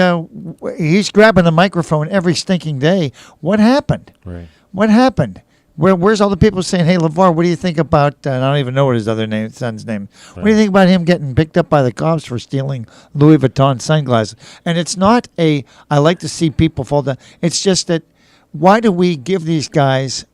he's grabbing the microphone every stinking day. What happened? Right. What happened? Where's all the people saying, hey, LeVar, what do you think about, and I don't even know what his son's name. What do you think about him getting picked up by the cops for stealing Louis Vuitton sunglasses? And it's not I like to see people fall down. It's just that, why do we give these guys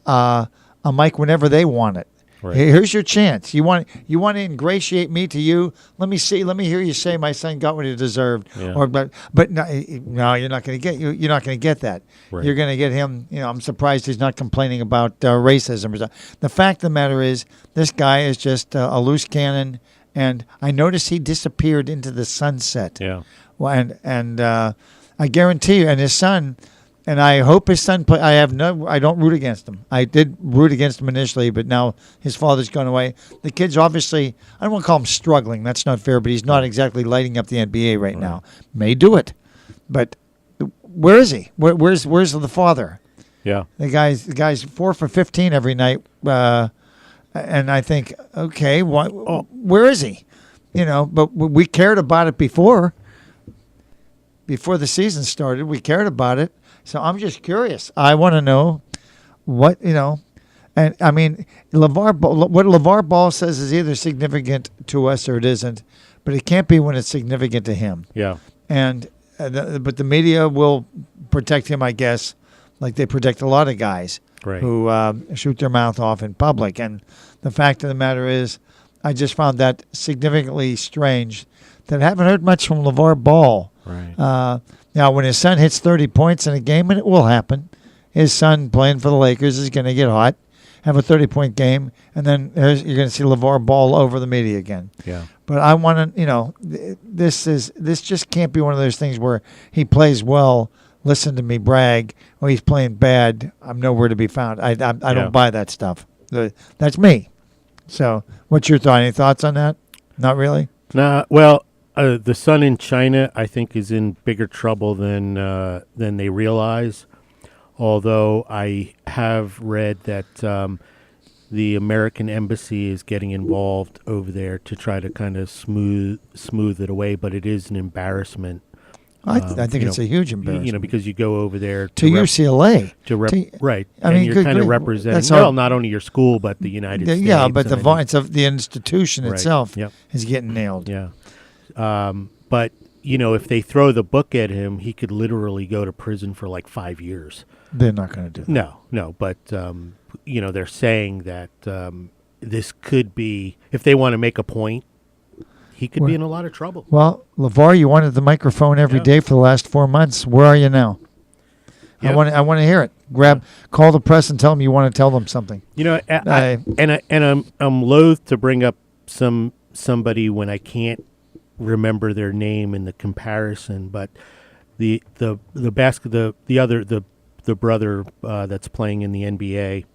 a mic whenever they want it? Right. Here's your chance. You want to ingratiate me to you? Let me hear you say my son got what he deserved. Yeah. But no, you're not going to get you're not going to get that. Right. You're going to get him. I'm surprised he's not complaining about racism or something. The fact of the matter is, this guy is just a loose cannon, and I noticed he disappeared into the sunset. Yeah. Well, and I guarantee you, and his son. And I hope his son play. I don't root against him. I did root against him initially, but now his father's gone away. The kid's obviously, I don't want to call him struggling. That's not fair, but he's not exactly lighting up the NBA right now. May do it, but where is he? Where's the father? Yeah. The guy's 4 for 15 every night, and I think, okay, where is he? But we cared about it before the season started. We cared about it. So I'm just curious. I want to know what, and I mean, what LeVar Ball says is either significant to us or it isn't, but it can't be when it's significant to him. Yeah. And but the media will protect him, I guess, like they protect a lot of guys Right. who shoot their mouth off in public. And the fact of the matter is, I just found that significantly strange that I haven't heard much from LeVar Ball. Right. Now, when his son hits 30 points in a game, and it will happen, his son playing for the Lakers is going to get hot, have a 30-point game, and then you're going to see LeVar Ball over the media again. Yeah. But I want to, this just can't be one of those things where he plays well, listen to me brag, or he's playing bad, I'm nowhere to be found. I don't buy that stuff. That's me. So, what's your thought? Any thoughts on that? Not really. Nah, well, the son in China, I think, is in bigger trouble than they realize. Although I have read that the American embassy is getting involved over there to try to kind of smooth it away, but it is an embarrassment. I think it's a huge embarrassment. Because you go over there to UCLA. Right. I mean, you're kind of representing, not only your school, but the United States. Yeah, but the violence of the institution itself is getting nailed. Yeah. But, if they throw the book at him, he could literally go to prison for like 5 years. They're not going to do that. No. But, they're saying that this could be, if they want to make a point, he could be in a lot of trouble. Well, LeVar, you wanted the microphone every day for the last 4 months. Where are you now? Yep. I want to hear it. Call the press and tell them you want to tell them something. I'm loath to bring up somebody when I can't remember their name in the comparison, but the brother that's playing in the NBA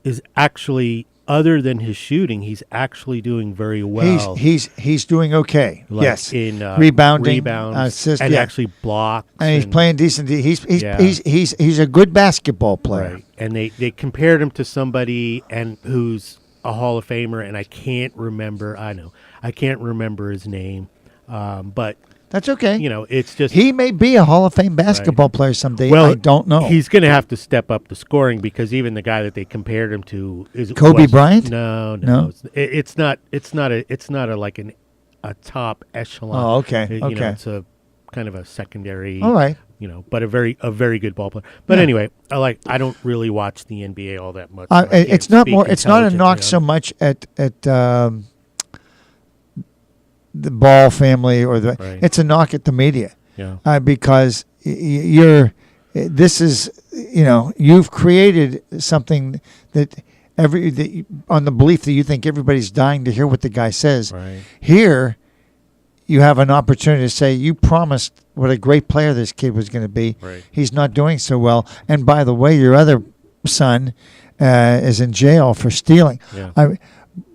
is actually, other than his shooting, he's actually doing very well. He's doing okay. Yes, in rebounds, assists, and actually blocks, and he's playing decent. He's a good basketball player. Right. And they compared him to somebody who's a Hall of Famer, and I can't remember. I can't remember his name, but. That's okay. It's just... He may be a Hall of Fame basketball player someday. Well, I don't know. He's going to have to step up the scoring because even the guy that they compared him to is... Kobe Bryant? No. It's not a top echelon. Oh, okay. It's a kind of a secondary... All right. But a very good ball player. But anyway, I don't really watch the NBA all that much. It's not a knock so much at the Ball family it's a knock at the media. Yeah. Because you've created something that on the belief that you think everybody's dying to hear what the guy says. Right. Here you have an opportunity to say you promised what a great player this kid was going to be. Right. He's not doing so well. And by the way, your other son is in jail for stealing. Yeah.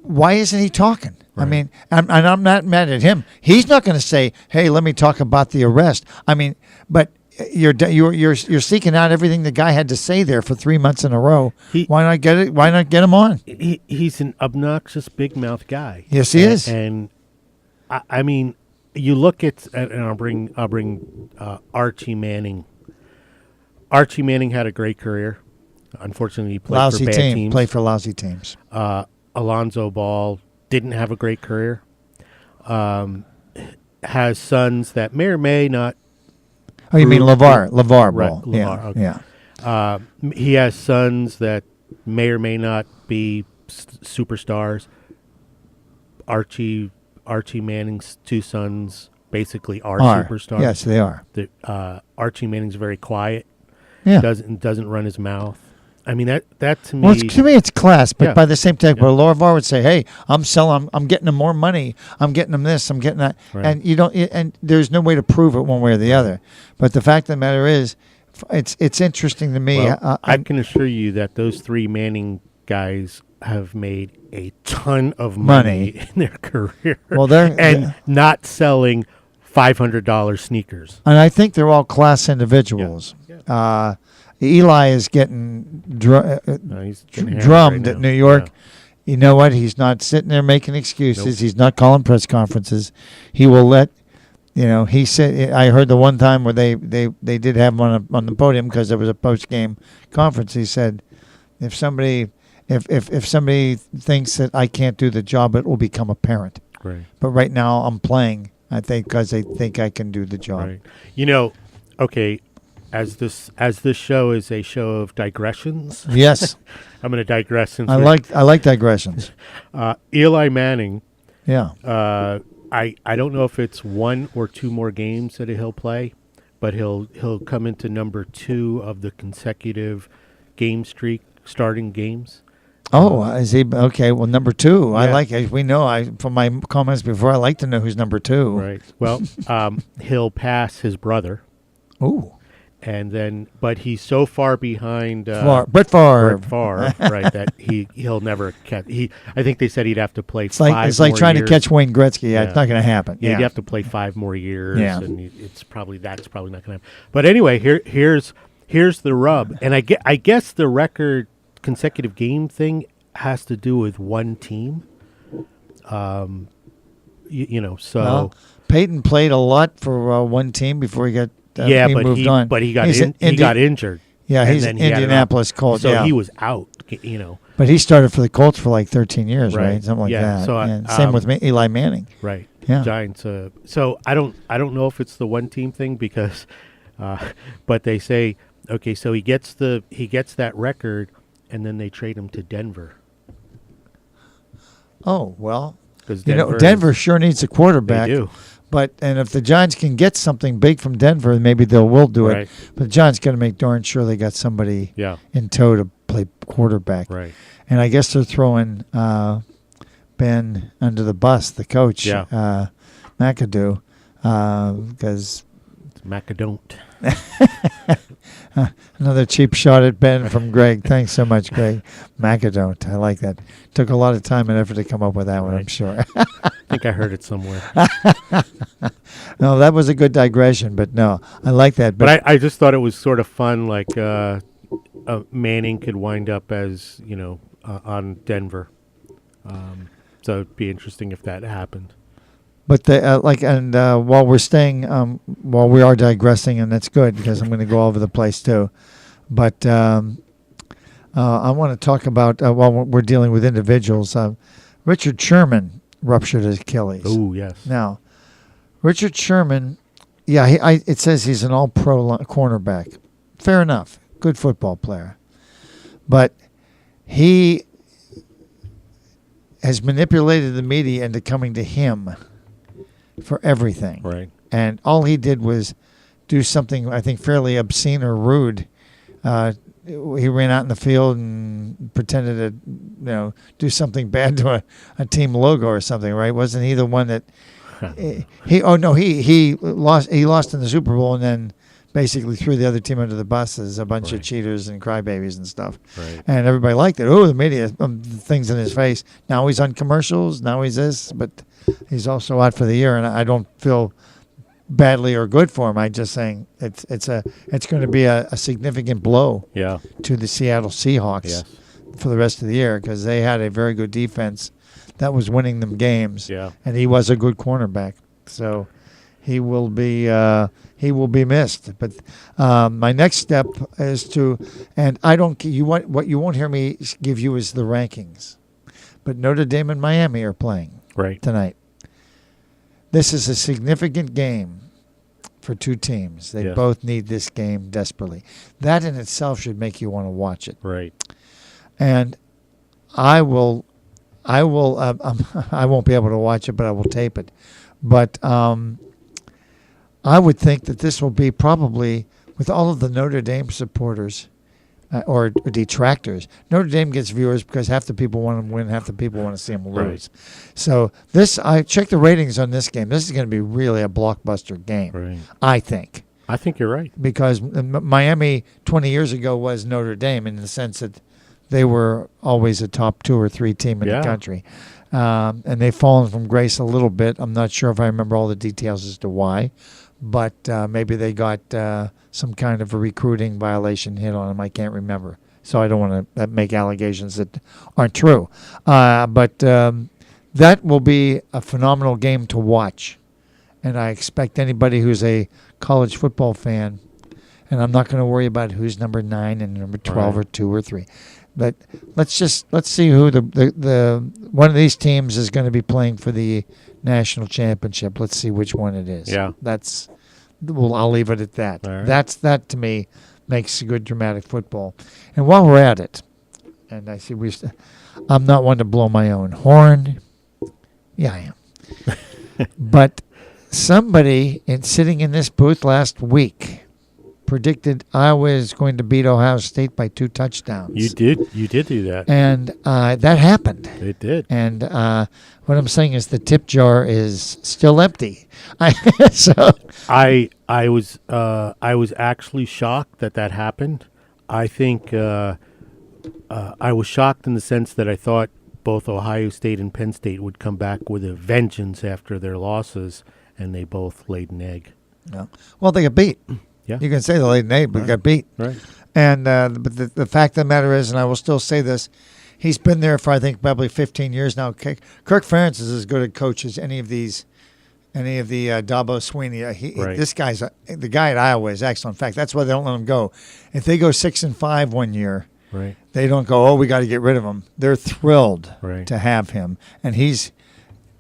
Why isn't he talking? Right. I mean, I'm not mad at him. He's not going to say, "Hey, let me talk about the arrest." I mean, but you're seeking out everything the guy had to say there for 3 months in a row. Why not get it? Why not get him on? He's an obnoxious, big mouth guy. Yes, he is. And I mean, you look at, and I'll bring Archie Manning. Archie Manning had a great career. Unfortunately, he played for bad teams. Played for lousy teams. Alonzo Ball didn't have a great career. Has sons that may or may not. Oh, you mean LeVar Ball? Right, LeVar, yeah. Okay. He has sons that may or may not be superstars. Archie Manning's two sons basically are superstars. Yes, they are. Archie Manning's very quiet. Yeah. Doesn't run his mouth. I mean that to me. Well, to me it's class, but by the same time, LeVar would say, "Hey, I'm getting them more money. I'm getting them this. I'm getting that." Right. And you don't. And there's no way to prove it one way or the other. But the fact of the matter is, it's interesting to me. Well, I can assure you that those three Manning guys have made a ton of money in their career. Well, not selling $500 sneakers. And I think they're all class individuals. Yeah. Eli is getting drummed at New York. Yeah. You know what? He's not sitting there making excuses. Nope. He's not calling press conferences. He will let, he said, I heard the one time where they did have him on the podium because there was a post-game conference. He said, if somebody thinks that I can't do the job, it will become apparent. Right. But right now I'm playing, I think, because they think I can do the job. Right. Okay. As this show is a show of digressions. Yes. I'm going to digress. I like digressions. Eli Manning. Yeah. I don't know if it's one or two more games that he'll play, but he'll come into number 2 of the consecutive game streak starting games. Oh, is he okay? Well, number 2. Yeah. I like it. We know. From my comments before, I like to know who's number 2. Right. Well, he'll pass his brother. Ooh. And then, but he's so far behind Brett Favre. Right, that he'll never catch. I think they said he'd have to play It's like more trying years. to catch Wayne Gretzky. Yeah, it's not going to happen. Yeah, you have to play 5 more years, Yeah. and that's probably not going to happen. But anyway, here's the rub, and I guess the record consecutive game thing has to do with one team. So Well, Peyton played a lot for one team before he got. He moved on. But he got injured. Yeah, and he's then an he had Indianapolis Colts. So he was out. But he started for the Colts for like 13 years, Right. right? Something like Yeah, that. so And same with Eli Manning. Right. Yeah. Giants. So I don't know if it's the one team thing because, but they say okay. So he gets that record, and then they trade him to Denver. Oh well, Because Denver sure needs a quarterback. They do. And if the Giants can get something big from Denver, maybe will do it. Right. But the Giants got to make darn sure they got somebody in tow to play quarterback. Right. And I guess they're throwing Ben under the bus, the coach, McAdoo, because Macadont. another cheap shot at Ben from Greg. Thanks so much, Greg. Macadont. I like that. Took a lot of time and effort to come up with that one, I'm sure. I think I heard it somewhere. No, that was a good digression, but no, I like that. But I just thought it was sort of fun, like Manning could wind up as, on Denver. So it'd be interesting if that happened. But while we're staying, while we are digressing, and that's good because I'm going to go all over the place too. But I want to talk about while we're dealing with individuals. Richard Sherman ruptured his Achilles. Oh yes. Now, Richard Sherman, it says he's an all-pro cornerback. Fair enough, good football player, but he has manipulated the media into coming to him for everything. Right. And all he did was do something, I think, fairly obscene or rude. He ran out in the field and pretended to, do something bad to a team logo or something, right? Wasn't he the one that he lost in the Super Bowl and then basically threw the other team under the bus as a bunch of cheaters and crybabies and stuff. Right. And everybody liked it. Oh, the media, things in his face. Now he's on commercials. Now he's this, but he's also out for the year. And I don't feel badly or good for him. I'm just saying it's going to be a significant blow to the Seattle Seahawks for the rest of the year because they had a very good defense that was winning them games. Yeah. And he was a good cornerback. So he will be missed. But my next step is to, and what you won't hear me give you is the rankings. But Notre Dame and Miami are playing tonight. This is a significant game for two teams. They both need this game desperately. That in itself should make you want to watch it. Right. And I won't be able to watch it, but I will tape it. But I would think that this will be probably, with all of the Notre Dame supporters or detractors, Notre Dame gets viewers because half the people want them to win, half the people want to see them lose. Right. So I checked the ratings on this game. This is going to be really a blockbuster game, I think. I think you're right. Because Miami 20 years ago was Notre Dame in the sense that they were always a top 2 or 3 team in the country. And they've fallen from grace a little bit. I'm not sure if I remember all the details as to why. But maybe they got some kind of a recruiting violation hit on them. I can't remember. So I don't want to make allegations that aren't true. But that will be a phenomenal game to watch. And I expect anybody who's a college football fan, and I'm not going to worry about who's number 9 and number 12 or 2 or 3. But let's see who the one of these teams is going to be playing for the national championship. Let's see which one it is. Yeah. I'll leave it at that. Right. That to me makes good dramatic football. And while we're at it, and I see I'm not one to blow my own horn. Yeah, I am. But somebody sitting in this booth last week predicted Iowa is going to beat Ohio State by 2 touchdowns. You did do that. And that happened. It did. And what I'm saying is the tip jar is still empty. I I was actually shocked that happened. I think I was shocked in the sense that I thought both Ohio State and Penn State would come back with a vengeance after their losses, and they both laid an egg. Yeah. Well, they got beat. Yeah. You can say they laid an egg, but got beat. Right. And but the fact of the matter is, and I will still say this, he's been there for I think probably 15 years now. Kirk Ferentz is as good a coach as any of the Dabo Sweeney. Right. This guy's the guy at Iowa is excellent. In fact, that's why they don't let him go. If they go 6-5 one year, Right. they don't go, oh, we got to get rid of him. They're thrilled Right. to have him, and he's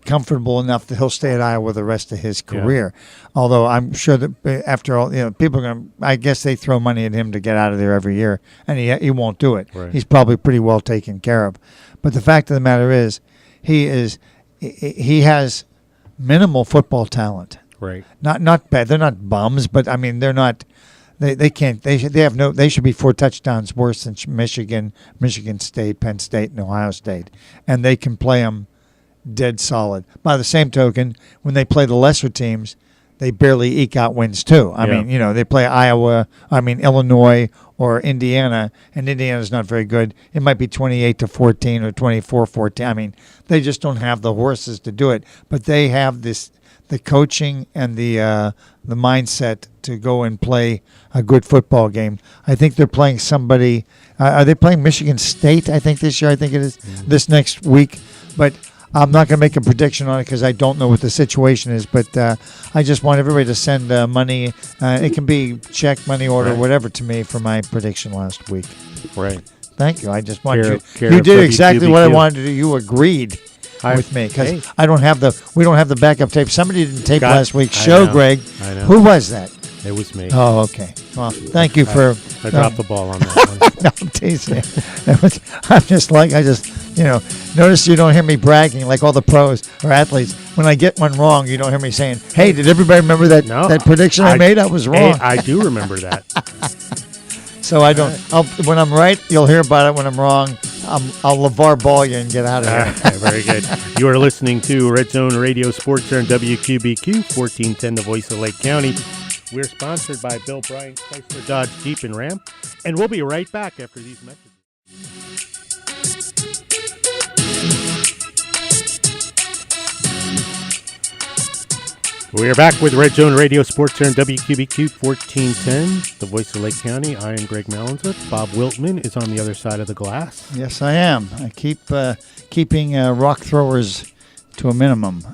comfortable enough that he'll stay at Iowa the rest of his career. Although I'm sure that after all, people are going to, I guess they throw money at him to get out of there every year, and he won't do it. Right. He's probably pretty well taken care of. But the fact of the matter is, he has minimal football talent. Right. Not bad. They're not bums, but I mean they're not. They can't. They should be 4 touchdowns worse than Michigan, Michigan State, Penn State, and Ohio State, and they can play them dead solid. By the same token, when they play the lesser teams, they barely eke out wins too. I mean, they play Illinois or Indiana, and Indiana's not very good. It might be 28-14 or 24-14. I mean, they just don't have the horses to do it. But they have the coaching and the mindset to go and play a good football game. I think they're playing somebody. Are they playing Michigan State? I think this year. I think it is this next week. But I'm not going to make a prediction on it because I don't know what the situation is. But I just want everybody to send money. It can be check, money order, whatever to me for my prediction last week. Right. Thank you. I just want you. Care You did of exactly what I WQBQ. wanted to do. You agreed with me because Hey. we don't have the backup tape. Somebody didn't tape last week's I show, know. Greg. I know. Who was that? It was me. Oh, okay. Well, thank you for. I dropped the ball on that one. No, I'm teasing you. Notice you don't hear me bragging like all the pros or athletes. When I get one wrong, you don't hear me saying, "Hey, did everybody remember that No, that prediction I made? I was wrong." Hey, I do remember that. So I don't. When I'm right, you'll hear about it. When I'm wrong, I'll LeVar Ball you and get out of here. Very good. You are listening to Red Zone Radio Sports here on WQBQ 1410, the voice of Lake County. We're sponsored by Bill Bryant, Chrysler, Dodge, Jeep, and Ram. And we'll be right back after these messages. We are back with Red Zone Radio Sports here on WQBQ 1410, the voice of Lake County. I am Greg Malanczuk. Bob Wiltman is on the other side of the glass. Yes, I am. I keep keeping rock throwers to a minimum.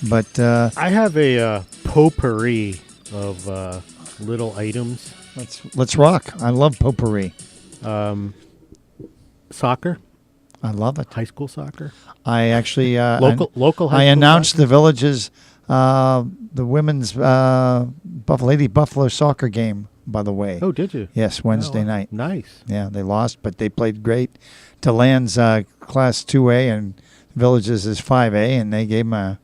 But I have a potpourri of little items. let's rock. I love potpourri. Soccer, I love it. high school soccer, I actually local. High I school announced soccer? the village's the women's Lady Buffalo soccer game. By the way, Oh, did you? yes, Wednesday night. Nice. Yeah, they lost, but they played great. DeLand's Class 2A and Villages is 5A, and they gave them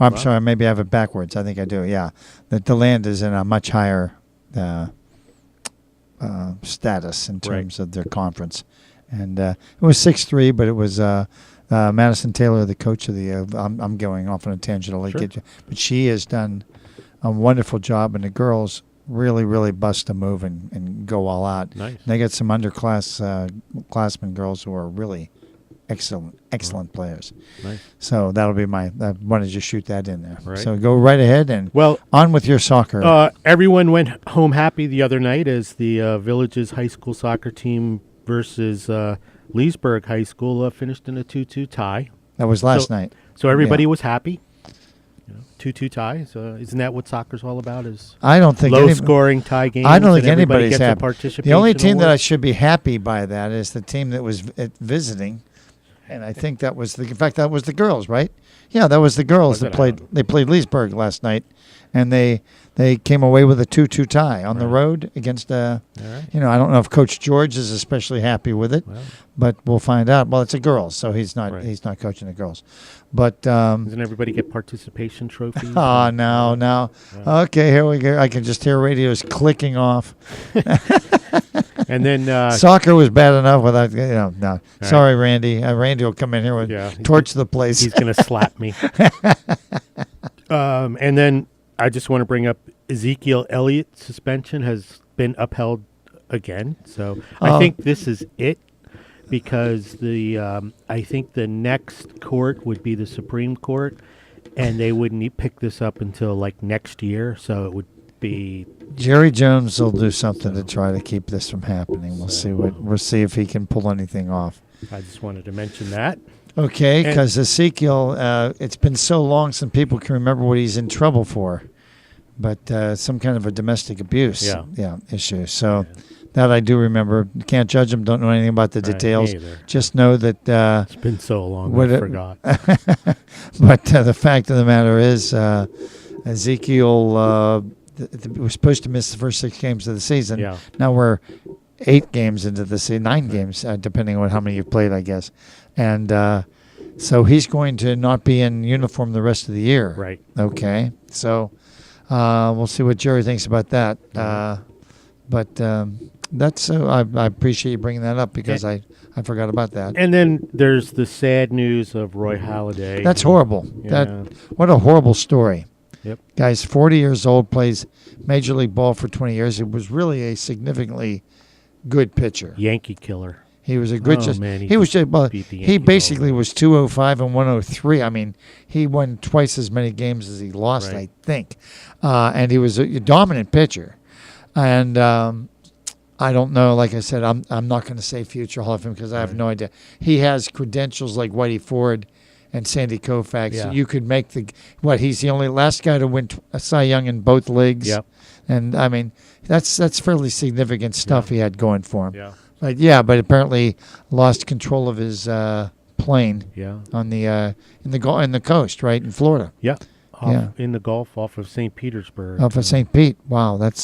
I'm sorry, maybe I have it backwards. I think I do, yeah. The DeLand is in a much higher status in terms of their conference. And it was 6-3, but it was Madison Taylor, the coach of the I'm going off on a tangent. I'll get you. But she has done a wonderful job, and the girls really, really bust a move and go all out. Nice. And they got some underclassmen girls who are really excellent players. Nice. So that'll be I wanted to just shoot that in there. Right. So go right ahead and on with your soccer. Everyone went home happy the other night as the Villages high school soccer team versus Leesburg High School finished in a 2-2 tie. That was last night. So everybody was happy. 2-2 ties. Isn't that what soccer's all about? Is I don't think low-scoring tie games. I don't think and everybody anybody's gets a happy. participation The only team that I award? should be happy by that is the team that was visiting, and I think that was in fact that was the girls, right? Yeah, that was the girls that played. They played Leesburg last night, and they came away with a 2-2 tie on the road against I don't know if Coach George is especially happy with it, but we'll find out. Well, it's a girls, so he's not coaching the girls. But doesn't everybody get participation trophies? Oh, no. Okay, here we go. I can just hear radios clicking off. And then soccer was bad enough without, no. Sorry, right. Randy. Randy will come in here and torch the place. He's going to slap me. And then I just want to bring up Ezekiel Elliott's suspension has been upheld again. So I think this is it, because I think the next court would be the Supreme Court, and they wouldn't pick this up until like next year. So it would be Jerry Jones will do something to try to keep this from happening. We'll see if he can pull anything off. I just wanted to mention that. Okay, because Ezekiel, it's been so long since people can remember what he's in trouble for, but some kind of a domestic abuse issue. So that I do remember. Can't judge him, don't know anything about the details. Just know that it's been so long I forgot. But the fact of the matter is Ezekiel was supposed to miss the first 6 games of the season. Yeah. Now we're 8 games into the season, 9 games, depending on how many you've played, I guess. And so he's going to not be in uniform the rest of the year. Right. Okay. So we'll see what Jerry thinks about that. But that's I appreciate you bringing that up, because I forgot about that. And then there's the sad news of Roy Halladay. That's horrible. Yeah. What a horrible story. Yep. Guy's 40 years old, plays Major League Ball for 20 years. It was really a significantly good pitcher. Yankee killer. He was a good. He basically was 205 and 103. I mean, he won twice as many games as he lost, I think. And he was a dominant pitcher. And I don't know. Like I said, I'm not going to say future Hall of Fame, because I have no idea. He has credentials like Whitey Ford and Sandy Koufax. Yeah. You could make he's the only last guy to win a Cy Young in both leagues. Yep. And I mean, that's fairly significant stuff he had going for him. Yeah. But apparently lost control of his plane. Yeah. On the in the coast, right in Florida. Yeah. In the Gulf off of St. Petersburg. Off of St. Pete. Wow, that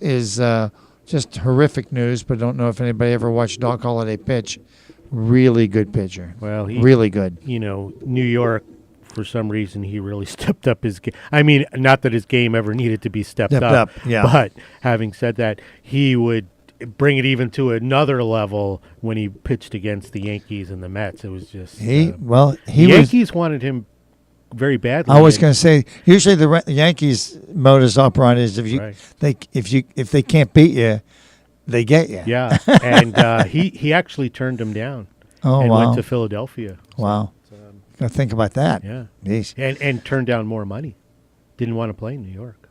is just horrific news. But I don't know if anybody ever watched Doc Holliday pitch. Really good pitcher. Well, really good. New York, for some reason, he really stepped up his game. I mean, not that his game ever needed to be stepped up. Yeah. But having said that, he would bring it even to another level when he pitched against the Yankees and the Mets. It was just the Yankees wanted him very badly. I was going to say, usually the Yankees' modus operandi is if they can't beat you, they get you. Yeah, and he actually turned him down. And went to Philadelphia. Wow. Got to think about that. Yeah. Jeez. And turned down more money. Didn't want to play in New York.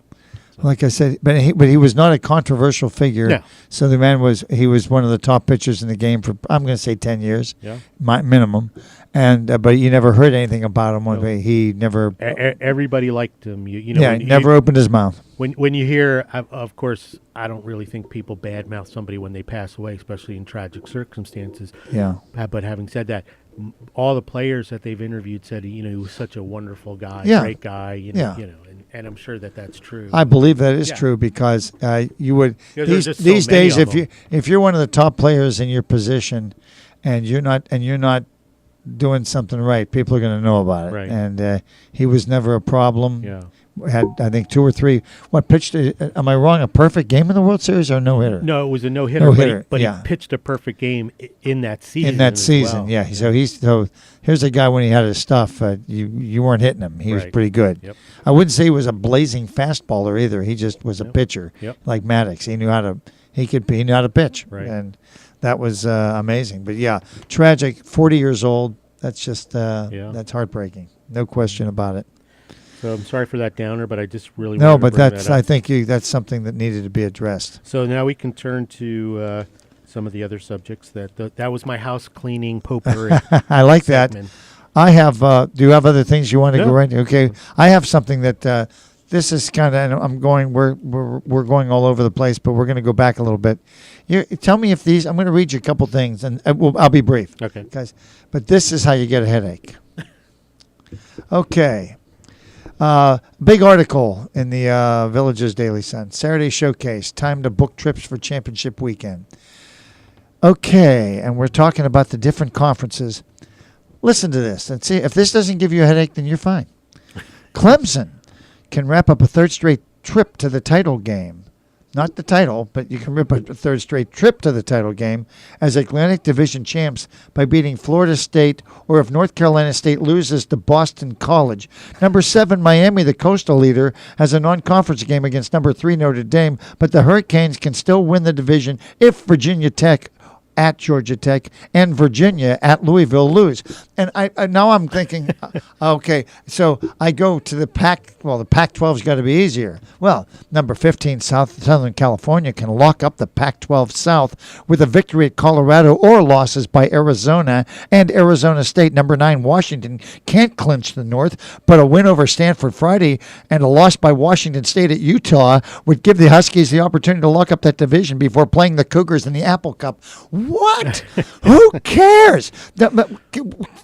So. Like I said, but he was not a controversial figure. No. So the man was one of the top pitchers in the game for, I'm going to say, 10 years. Yeah. Minimum. And but you never heard anything about him. No. He never. Everybody liked him. He never opened his mouth. When you hear, of course, I don't really think people badmouth somebody when they pass away, especially in tragic circumstances. Yeah. But having said that, all the players that they've interviewed said, he was such a wonderful guy, great guy. And I'm sure that that's true. I believe that is true, because you would these days if you're one of the top players in your position, and you're not doing something right, people are going to know about it. Right. And he was never a problem. Yeah. Had, I think, 2 or 3. Pitched? Am I wrong? A perfect game in the World Series or no hitter? No, it was a no hitter. But he pitched a perfect game in that season. Yeah. So here's a guy, when he had his stuff, you weren't hitting him. He was pretty good. Yep. I wouldn't say he was a blazing fastballer either. He just was a pitcher, like Maddox. He knew how to pitch, and that was amazing. But tragic. 40 years old. That's just that's heartbreaking. No question about it. So I'm sorry for that downer, but I just really I think that's something that needed to be addressed. So now we can turn to some of the other subjects. That was my house cleaning potpourri. I like segment. That. I have. Do you have other things you want to go right? Okay, I have something that. This is kind of. I'm going. We're going all over the place, but we're going to go back a little bit. Tell me if these. I'm going to read you a couple things, and I'll be brief. Okay, guys. But this is how you get a headache. Okay. Big article in the Village's Daily Sun. Saturday Showcase. Time to book trips for championship weekend. Okay, and we're talking about the different conferences. Listen to this and see if this doesn't give you a headache, then you're fine. Clemson can wrap up a third straight trip to the title game. not the title, but you can rip a third straight trip to the title game as Atlantic Division champs by beating Florida State, or if North Carolina State loses to Boston College. Number 7, Miami, the coastal leader, has a non-conference game against number 3, Notre Dame, but the Hurricanes can still win the division if Virginia Tech at Georgia Tech and Virginia at Louisville lose. And I now I'm thinking, okay, so I go to the Pac. Well, the Pac-12's got to be easier. Well, number 15, Southern California can lock up the Pac-12 South with a victory at Colorado or losses by Arizona and Arizona State. Number 9, Washington can't clinch the North, but a win over Stanford Friday and a loss by Washington State at Utah would give the Huskies the opportunity to lock up that division before playing the Cougars in the Apple Cup. What? Who cares?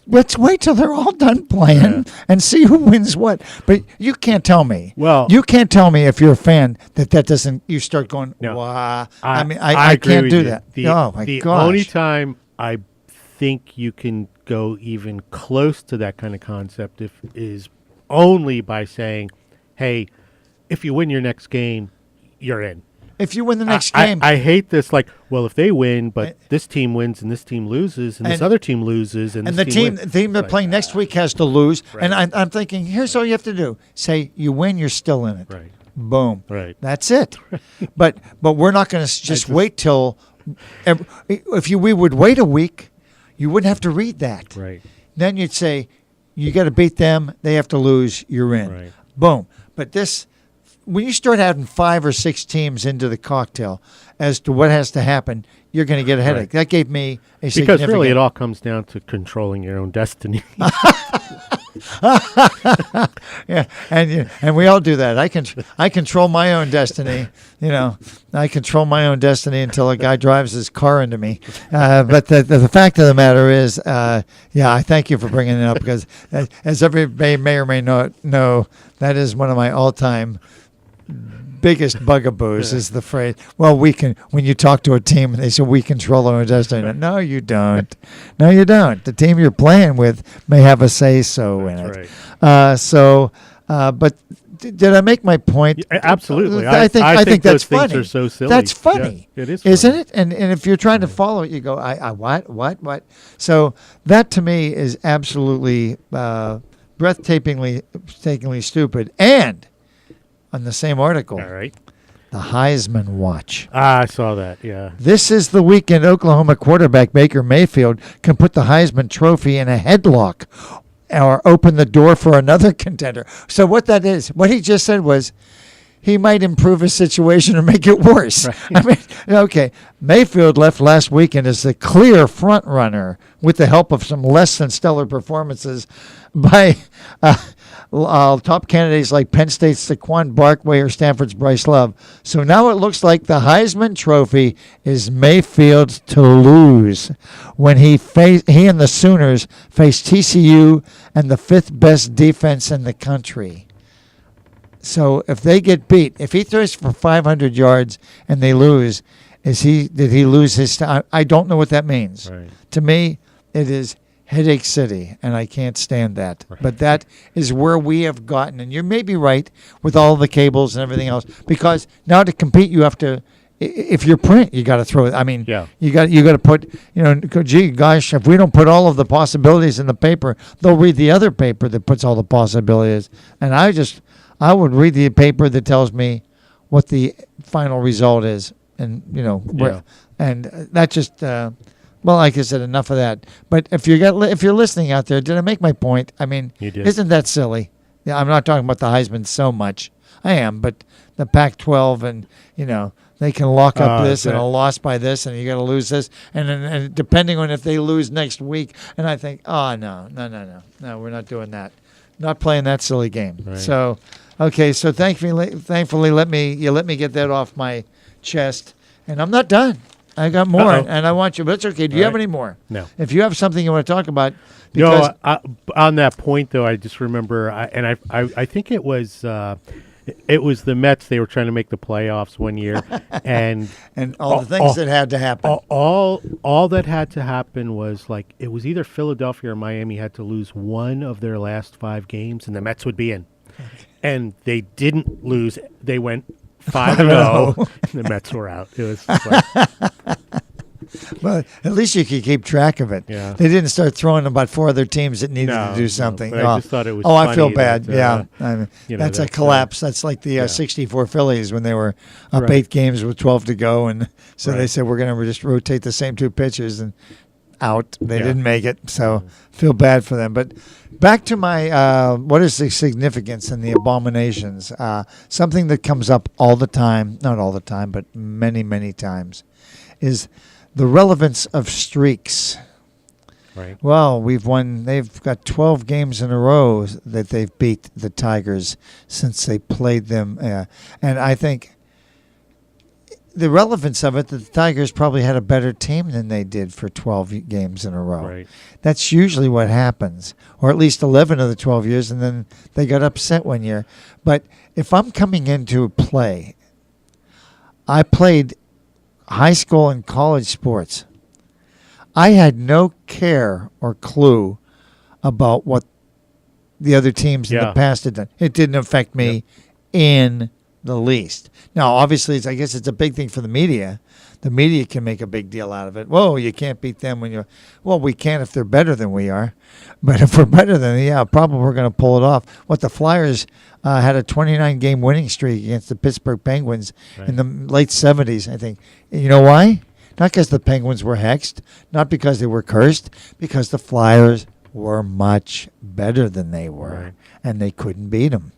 Let's wait till they're all done playing and see who wins what. But you can't tell me. Well, you can't tell me if you're a fan that doesn't. You start going, no, wow. I mean, I can't do that. Oh my the gosh. only time I think you can go even close to that kind of concept is only by saying, "Hey, if you win your next game, you're in." If you win the next game. I hate this. Like, well, if they win, but this team wins and this team loses and this other team loses and the team they're playing next week has to lose. Right. And I'm thinking, here's all you have to do: say you win, you're still in it. Right. Boom. Right. That's it. But we're not going to just wait till. We would wait a week, you wouldn't have to read that. Right. Then you'd say, you got to beat them. They have to lose. You're in. Right. Boom. But this. When you start adding 5 or 6 teams into the cocktail as to what has to happen, you're going to get a headache. Right. That gave me a significant... Because really it all comes down to controlling your own destiny. Yeah, and we all do that. I control my own destiny. I control my own destiny until a guy drives his car into me. But the fact of the matter is, I thank you for bringing it up because, as everybody may or may not know, that is one of my all-time biggest bugaboos is the phrase, well, when you talk to a team and they say, we control our own destiny. No, you don't. No, you don't. The team you're playing with may have a say-so in it. Right. But did I make my point? Absolutely. I think that's funny. Are so silly. That's funny. Yeah, it is funny. Isn't it? And if you're trying to follow it, you go, what? So that to me is absolutely breathtakingly stupid. And on the same article, all right, the Heisman Watch. I saw that, yeah. This is the weekend Oklahoma quarterback Baker Mayfield can put the Heisman Trophy in a headlock or open the door for another contender. So what that is, what he just said was he might improve his situation or make it worse. Right. I mean, okay, Mayfield left last weekend as the clear front runner with the help of some less than stellar performances by top candidates like Penn State's Saquon Barkley or Stanford's Bryce Love. So now it looks like the Heisman Trophy is Mayfield's to lose when he and the Sooners face TCU and the 5th best defense in the country. So if they get beat, if he throws for 500 yards and they lose, did he lose his? I don't know what that means. Right. To me, it is Headache City, and I can't stand that. Right. But that is where we have gotten, and you may be right with all the cables and everything else, because now to compete, you have to. If you're print, you got to throw it. I mean, you got to put. Gee, gosh, if we don't put all of the possibilities in the paper, they'll read the other paper that puts all the possibilities. And I would read the paper that tells me what the final result is, and and that just. Well, like I said, enough of that. But if you're listening out there, did I make my point? I mean, isn't that silly? Yeah, I'm not talking about the Heisman so much. I am, but the Pac-12 and they can lock up this and a loss by this, and you got to lose this, and depending on if they lose next week. And I think, no, we're not doing that. Not playing that silly game. Right. So, okay, so thankfully, let me get that off my chest, and I'm not done. I got more, and I want you, but it's okay. Do you have any more? No. If you have something you want to talk about. No, on that point, though, I just remember, I think it was the Mets. They were trying to make the playoffs one year, and all the things that had to happen. All that had to happen was, like, it was either Philadelphia or Miami had to lose one of their last 5 games, and the Mets would be in. And they didn't lose. They went 5-0, and the Mets were out. It was like, Well, at least you could keep track of it. Yeah. They didn't start throwing about 4 other teams that needed to do something. but I just thought it was I feel funny bad. that, I mean, you know, that's a that, collapse. That's like the 64 Phillies when they were up 8 games with 12 to go. And so they said, we're going to just rotate the same 2 pitchers and out. They didn't make it. So feel bad for them. But back to my what is the significance and the abominations? Something that comes up all the time, not all the time, but many, many times, is the relevance of streaks. Right. Well, they've got 12 games in a row that they've beat the Tigers since they played them. And I think the relevance of it, that the Tigers probably had a better team than they did for 12 games in a row. Right. That's usually what happens, or at least 11 of the 12 years, and then they got upset one year. But if I'm coming into a play, I played high school and college sports. I had no care or clue about what the other teams in the past had done. It didn't affect me in the least. Now, obviously, I guess it's a big thing for the media. The media can make a big deal out of it. Whoa, you can't beat them when you're... Well, we can if they're better than we are. But if we're better than them, probably we're going to pull it off. What the Flyers had a 29-game winning streak against the Pittsburgh Penguins in the late 70s, I think. You know why? Not because the Penguins were hexed, not because they were cursed, because the Flyers were much better than they were, and they couldn't beat them.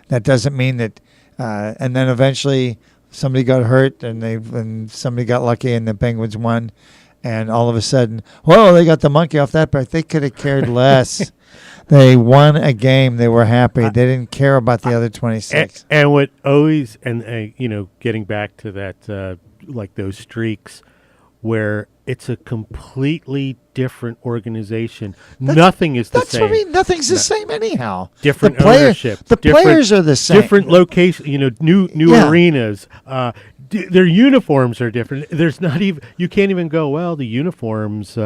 That doesn't mean that... and then eventually... somebody got hurt, and somebody got lucky, and the Penguins won. And all of a sudden, whoa, they got the monkey off that part. They could have cared less. They won a game. They were happy. They didn't care about the other 26. And what always, getting back to that, like those streaks where it's a completely different organization. Nothing is the same. That's what I mean. Nothing's the same anyhow. Different ownership. The players are the same. Different location. New arenas. Their uniforms are different. There's not even. You can't even go. Well, the uniforms.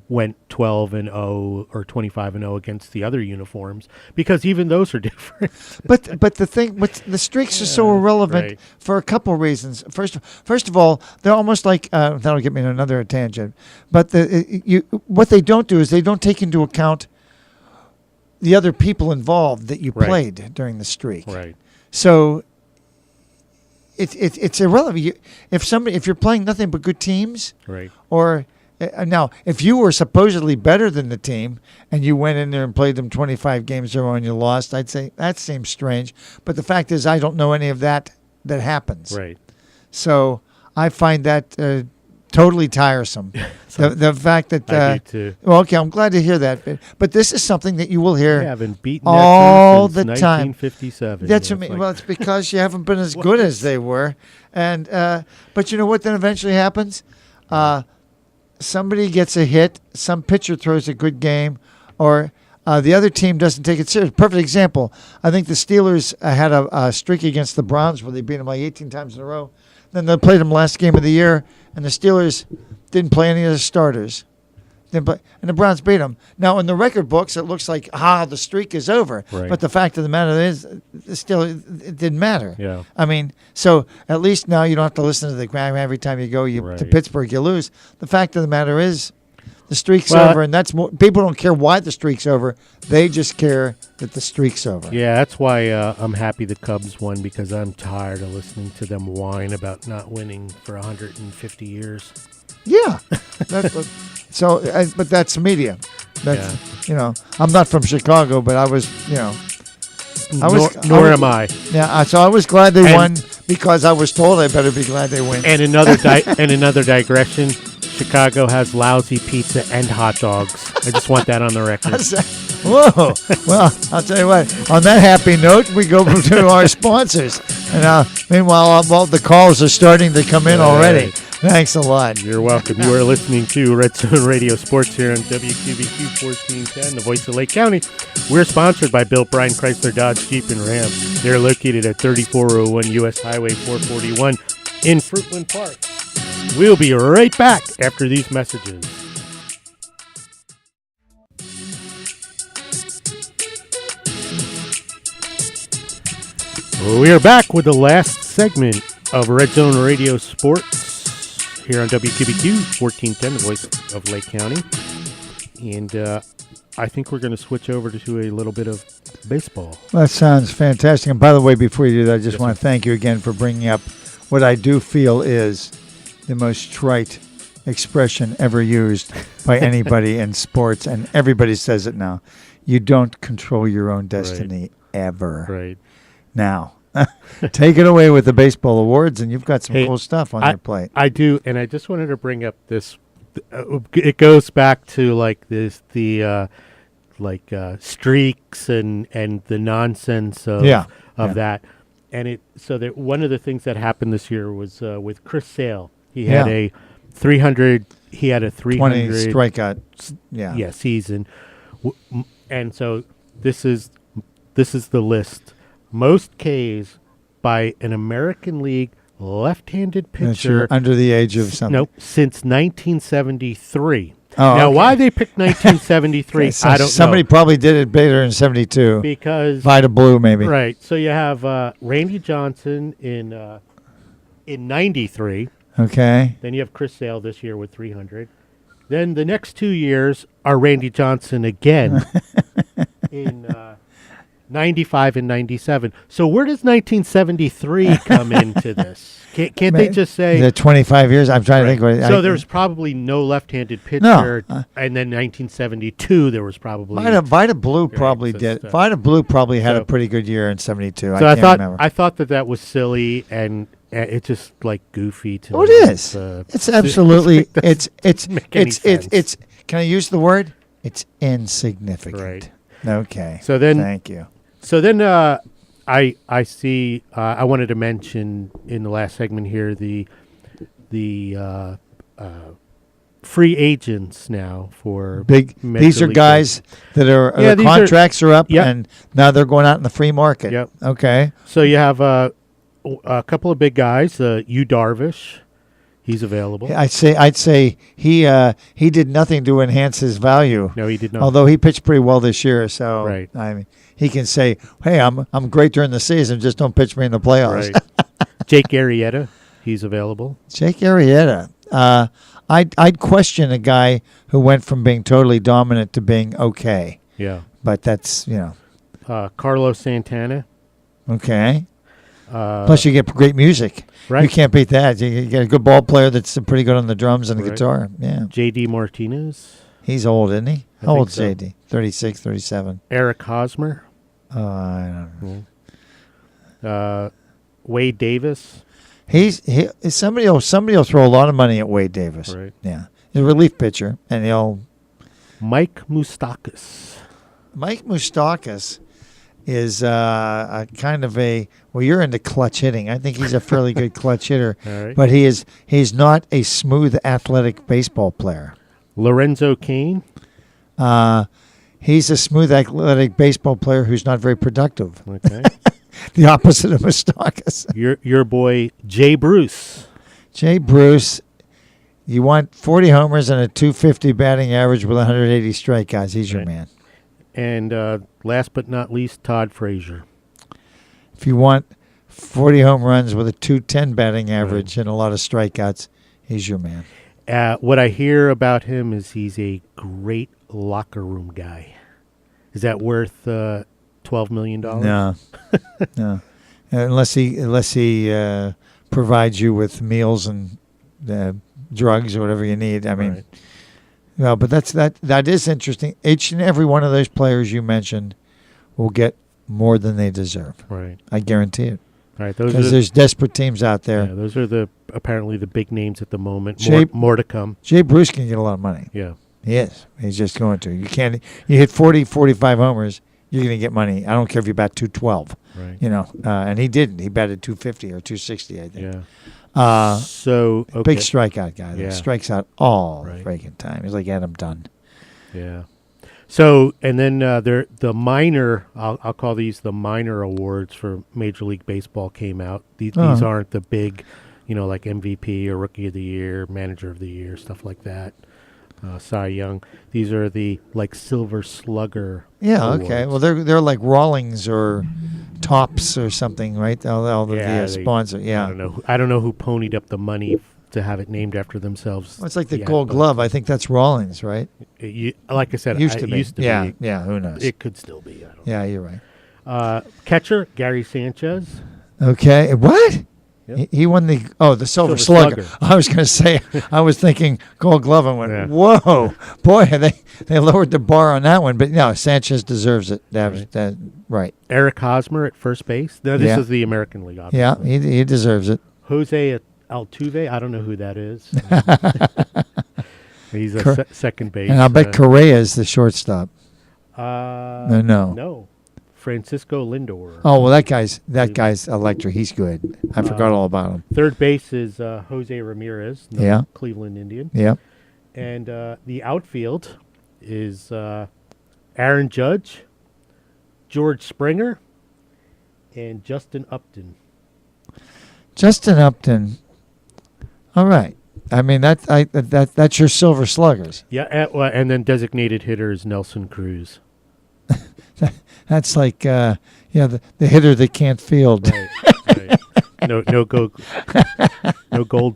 Went 12-0 or 25-0 against the other uniforms because even those are different. but the streaks are so irrelevant for a couple of reasons. First of all, they're almost like that'll get me in another tangent. But what they don't do is they don't take into account the other people involved that you played during the streak. Right. So it's irrelevant. If you're playing nothing but good teams, or now, if you were supposedly better than the team and you went in there and played them 25 games in a row and you lost, I'd say that seems strange. But the fact is, I don't know any of that happens. Right. So I find that totally tiresome. The fact that I do too. Well, okay, I'm glad to hear that. But this is something that you will hear. I haven't beaten all that the since time. 1957. That's what I mean. Well, it's because you haven't been as good as they were. And but you know what? Then eventually happens. Somebody gets a hit, some pitcher throws a good game, or the other team doesn't take it serious. Perfect example. I think the Steelers had a streak against the Browns where they beat them like 18 times in a row. Then they played them last game of the year, and the Steelers didn't play any of the starters. And the Browns beat them. Now, in the record books, it looks like, the streak is over. Right. But the fact of the matter is, it didn't matter. Yeah. I mean, so at least now you don't have to listen to the gram every time you go to Pittsburgh, you lose. The fact of the matter is, the streak's over, and that's more. People don't care why the streak's over. They just care that the streak's over. Yeah, that's why I'm happy the Cubs won, because I'm tired of listening to them whine about not winning for 150 years. Yeah. But that's media. I'm not from Chicago, but I was, Nor am I. Yeah, so I was glad they won because I was told I better be glad they win. And another digression, Chicago has lousy pizza and hot dogs. I just want that on the record. Whoa. Well, I'll tell you what. On that happy note, we go to our sponsors. And meanwhile, the calls are starting to come in already. Thanks a lot. You're welcome. You are listening to Red Zone Radio Sports here on WQBQ 1410, the voice of Lake County. We're sponsored by Bill Bryan Chrysler Dodge Jeep and Ram. They're located at 3401 U.S. Highway 441 in Fruitland Park. We'll be right back after these messages. We are back with the last segment of Red Zone Radio Sports here on WQBQ 1410, the voice of Lake County. And I think we're going to switch over to a little bit of baseball. That sounds fantastic. And by the way, before you do that, I just want to thank you again for bringing up what I do feel is the most trite expression ever used by anybody in sports. And everybody says it now. You don't control your own destiny ever. Right. Now, take it away with the baseball awards, and you've got some cool stuff on your plate. I do, and I just wanted to bring up this. It goes back to like this, the streaks and the nonsense of that, and one of the things that happened this year was with Chris Sale. He had a 300. He had a 300 strikeout. Season, and so this is the list. Most Ks by an American League left-handed pitcher under the age of something. Nope, since 1973. Oh, now, why they picked 1973, I don't know. Somebody probably did it better in 72. Because Vida Blue, maybe. Right. So you have Randy Johnson in 93. Okay. Then you have Chris Sale this year with 300. Then the next 2 years are Randy Johnson again in 95 and 97. So where does 1973 come into this? Can't they just say the 25 years? I'm trying to think. So there's probably no left-handed pitcher, and then 1972 there was probably Vida Blue probably did. Vida Blue probably had a pretty good year in 72. So I can't remember. I thought that was silly and it's just like goofy to me. It is. It's absolutely. It's. Can I use the word? It's insignificant. Right. Okay. So then, thank you. So then, I see. I wanted to mention in the last segment here the free agents now for These are guys that are their contracts are up, and now they're going out in the free market. Yep. Okay. So you have a couple of big guys. Yu Darvish, he's available. I'd say he did nothing to enhance his value. No, he did not. Although he pitched pretty well this year, so right. I mean, he can say, "Hey, I'm great during the season. Just don't pitch me in the playoffs." Right. Jake Arrieta, he's available. Jake Arrieta. I'd question a guy who went from being totally dominant to being okay. Yeah. But that's Carlos Santana. Okay. Plus, you get great music. Right. You can't beat that. You get a good ball player that's pretty good on the drums and the guitar. Yeah. J.D. Martinez. He's old, isn't he? I How think old's so. J.D.? 36, 37. Eric Hosmer. I don't know. Wade Davis. Somebody will throw a lot of money at Wade Davis. Right. Yeah. He's a relief pitcher, and he'll. Mike Moustakas. Mike Moustakas is a kind of you're into clutch hitting. I think he's a fairly good clutch hitter, right. But he's not a smooth athletic baseball player. Lorenzo Cain. He's a smooth athletic baseball player who's not very productive. Okay. The opposite of Moustakas. Your boy Jay Bruce. Jay Bruce, you want 40 homers and a 250 batting average with 180 strikeouts. He's your man. And last but not least, Todd Frazier. If you want 40 home runs with a 210 batting average and a lot of strikeouts, he's your man. What I hear about him is he's a great locker room guy. Is that worth $12 million? No, no. Unless he provides you with meals and drugs or whatever you need. I mean, no. But that is interesting. Each and every one of those players you mentioned will get more than they deserve. Right. I guarantee it. Right. Because there's desperate teams out there. Yeah, those are apparently the big names at the moment. More to come. Jay Bruce can get a lot of money. Yeah. He is. He's just going to. You hit 40, 45 homers, you're going to get money. I don't care if you bat 212. Right. And he didn't. He batted 250 or 260, I think. Yeah. Big strikeout guy that strikes out all freaking time. He's like Adam Dunn. Yeah. So, and then the minor, I'll call these the minor awards for Major League Baseball came out. These aren't the big, like MVP or Rookie of the Year, Manager of the Year, stuff like that. Cy Young. These are the Silver Slugger. Yeah. awards. Okay. Well, they're like Rawlings or Tops or something, right? All the sponsor. Yeah. I don't know who ponied up the money to have it named after themselves. Well, it's like the Gold Glove. I think that's Rawlings, right? Like I said, it used to be. Yeah, yeah. Who knows? It could still be. I don't know. Yeah, you're right. Catcher Gary Sanchez. Okay. What? Yep. He won the Silver Slugger. I was going to say, I was thinking Gold Glove and went, whoa, boy, they lowered the bar on that one. But no, Sanchez deserves it. Right. Eric Hosmer at first base. Now, this is the American League, obviously. Yeah, he deserves it. Jose Altuve, I don't know who that is. He's second base. And I'll bet Correa is the shortstop. No. No. Francisco Lindor. Oh, well, that guy's electric. He's good. I forgot all about him. Third base is Jose Ramirez, Cleveland Indian. Yeah. And the outfield is Aaron Judge, George Springer, and Justin Upton. Justin Upton. All right. I mean, that's your Silver Sluggers. Yeah, and then designated hitter is Nelson Cruz. That's like, the hitter that can't field. Right. No Gold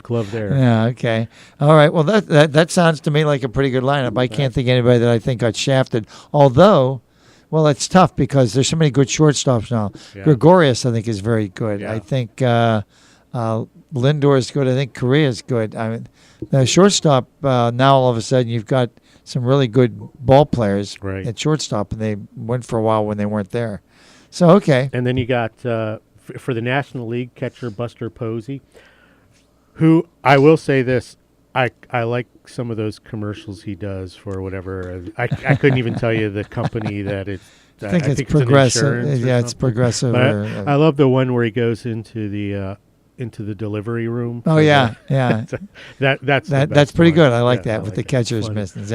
Glove there. Yeah. Okay. All right. Well, that sounds to me like a pretty good lineup. I can't think of anybody that I think got shafted. Although, well, it's tough because there's so many good shortstops now. Yeah. Gregorius, I think, is very good. Yeah. I think Lindor is good. I think Correa is good. I mean, the shortstop now all of a sudden you've got some really good ball players at shortstop, and they went for a while when they weren't there. So, okay. And then you got, for the National League, catcher Buster Posey, who, I will say this, I like some of those commercials he does for whatever. I couldn't even tell you the company that it's. I think it's Progressive. Yeah, it's Progressive. But I love the one where he goes into the delivery room. Oh yeah. That's pretty good. I like that with the catcher's mittens.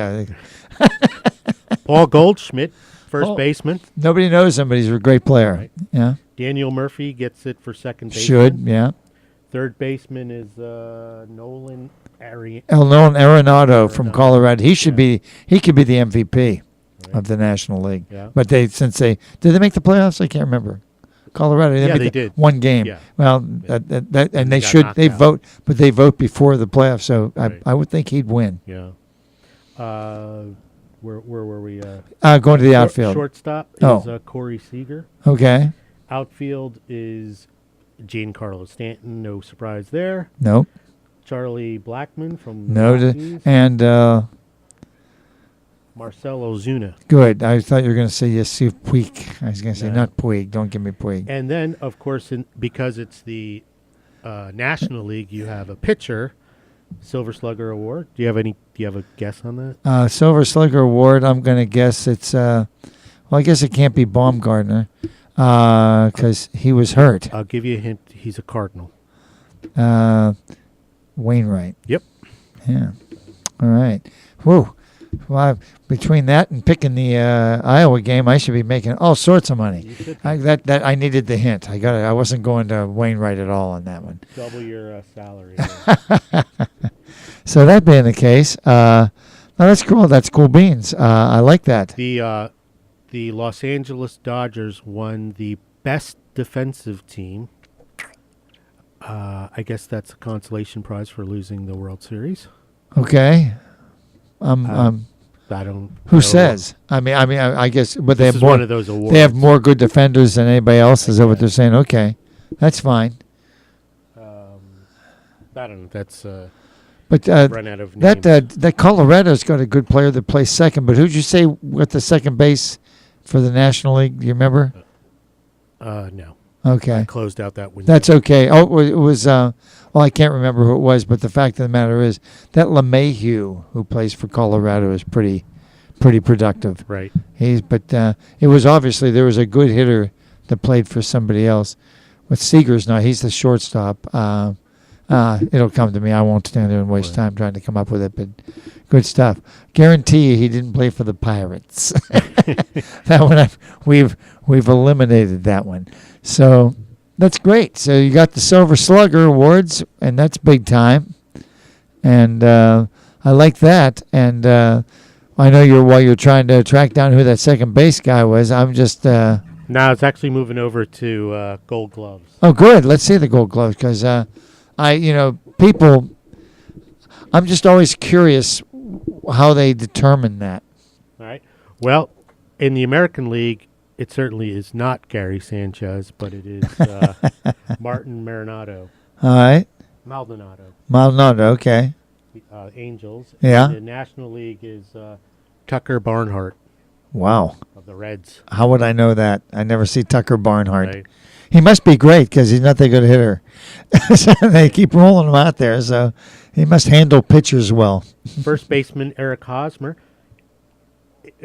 Paul Goldschmidt, first baseman. Nobody knows him, but he's a great player. Right. Yeah. Daniel Murphy gets it for second baseman. Should, yeah. Third baseman is Nolan Arenado from Colorado. He could be the MVP of the National League. Yeah. But did they make the playoffs? I can't remember. Colorado. They did one game. Yeah. Well, and they vote, but they vote before the playoffs. So I would think he'd win. Yeah. Where were we? Going to the outfield. Shortstop is Corey Seager. Okay. Outfield is Giancarlo Stanton. No surprise there. Nope. Charlie Blackmon from the Rockies. And Marcell Ozuna. Good. I thought you were going to say Yusuf Puig. I was going to say not Puig. Don't give me Puig. And then, of course, because it's the National League, you have a pitcher, Silver Slugger Award. Do you have a guess on that? Silver Slugger Award. I'm going to guess it's. I guess it can't be Baumgartner because he was hurt. I'll give you a hint. He's a Cardinal. Wainwright. Yep. Yeah. All right. Whoa. Well, between that and picking the Iowa game, I should be making all sorts of money. I needed the hint. I wasn't going to Wainwright at all on that one. Double your salary. So that being the case, that's cool. That's cool beans. I like that. The Los Angeles Dodgers won the best defensive team. I guess that's a consolation prize for losing the World Series. Okay. I don't. Who says? I mean, I guess, but they have more. One of those awards. They have more good defenders than anybody else. Is that what they're saying? Okay, that's fine. I don't know. That's. But run out of names. that Colorado's got a good player that plays second. But who'd you say with the second base for the National League? Do you remember? No. Okay. I closed out that window. That's okay. Oh, it was. I can't remember who it was, but the fact of the matter is that LeMahieu, who plays for Colorado, is pretty productive. Right. But it was obviously there was a good hitter that played for somebody else. With Seager's now, he's the shortstop. It'll come to me. I won't stand there and waste time trying to come up with it, but good stuff. Guarantee you he didn't play for the Pirates. That one, we've eliminated that one. So that's great. So you got the Silver Slugger Awards, and that's big time. And I like that. And I know while you're trying to track down who that second base guy was, I'm just Now it's actually moving over to Gold Gloves. Oh, good. Let's see the Gold Gloves because people. I'm just always curious how they determine that. All right. Well, in the American League, it certainly is not Gary Sanchez, but it is Martin Marinado. All right. Maldonado, okay. Angels. Yeah. And the National League is Tucker Barnhart. Wow. Of the Reds. How would I know that? I never see Tucker Barnhart. Right. He must be great because he's not that good a hitter. So they keep rolling him out there, so he must handle pitchers well. First baseman Eric Hosmer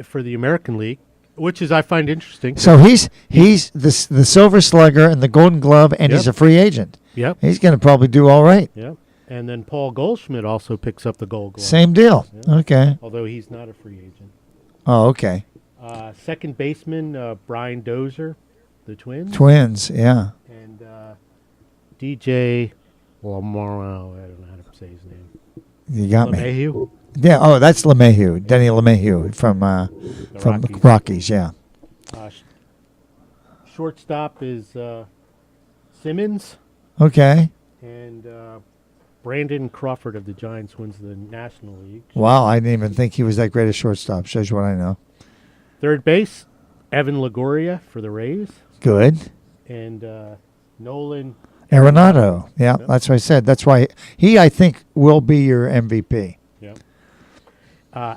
for the American League, which is I find interesting. So he's the Silver Slugger and the Golden Glove, and he's a free agent. Yep. He's going to probably do all right. Yep. And then Paul Goldschmidt also picks up the Gold Glove. Same deal. Yep. Okay. Although he's not a free agent. Oh, okay. Second baseman Brian Dozier, the Twins. Twins, yeah. And DJ Lamar, I don't know how to say his name. You got LeMahieu. me. Yeah. Oh, that's LeMahieu, Denny LeMahieu from Rockies. Rockies. Yeah. Shortstop is Simmons. Okay. And Brandon Crawford of the Giants wins the National League. Wow, I didn't even think he was that great a shortstop. Shows you what I know. Third base, Evan Longoria for the Rays. Good. And Nolan Arenado. Yeah, that's what I said. That's why he, I think, will be your MVP. Yeah.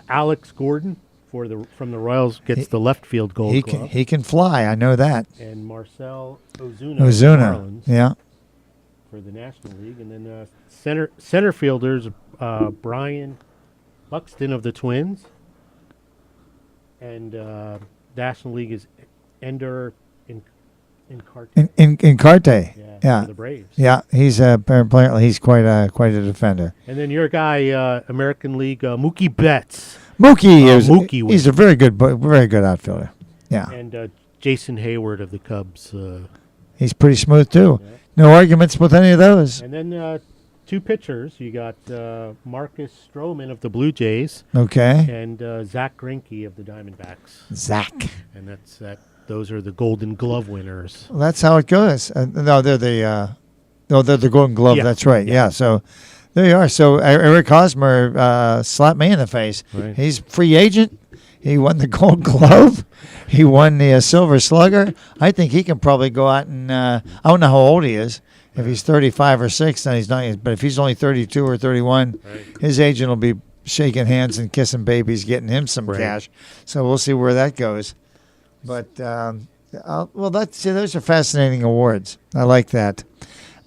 Alex Gordon from the Royals gets the left field Gold Glove. He can fly. I know that. And Marcel Ozuna. Ozuna. Yeah. For the National League, and then center fielders Brian Buxton of the Twins, and National League is Ender Incarte. Incarte. Yeah. For the Braves. Yeah, he's apparently he's quite a defender. And then your guy, American League, Mookie Betts. Mookie he's a very good outfielder. Yeah. And Jason Hayward of the Cubs. He's pretty smooth too. Yeah. No arguments with any of those. And then two pitchers. You got Marcus Stroman of the Blue Jays. Okay. And Zach Greinke of the Diamondbacks. Zach. And that's that. Those are the Golden Glove winners. Well, that's how it goes. No, they're the Golden Glove. Yeah. That's right. Yeah. So there you are. So Eric Hosmer slapped me in the face. Right. He's free agent. He won the Gold Glove. He won the Silver Slugger. I think he can probably go out and I don't know how old he is. If he's 35 or 6, then he's not. But if he's only 32 or 31, his agent will be shaking hands and kissing babies, getting him some cash. So we'll see where that goes. But those are fascinating awards. I like that.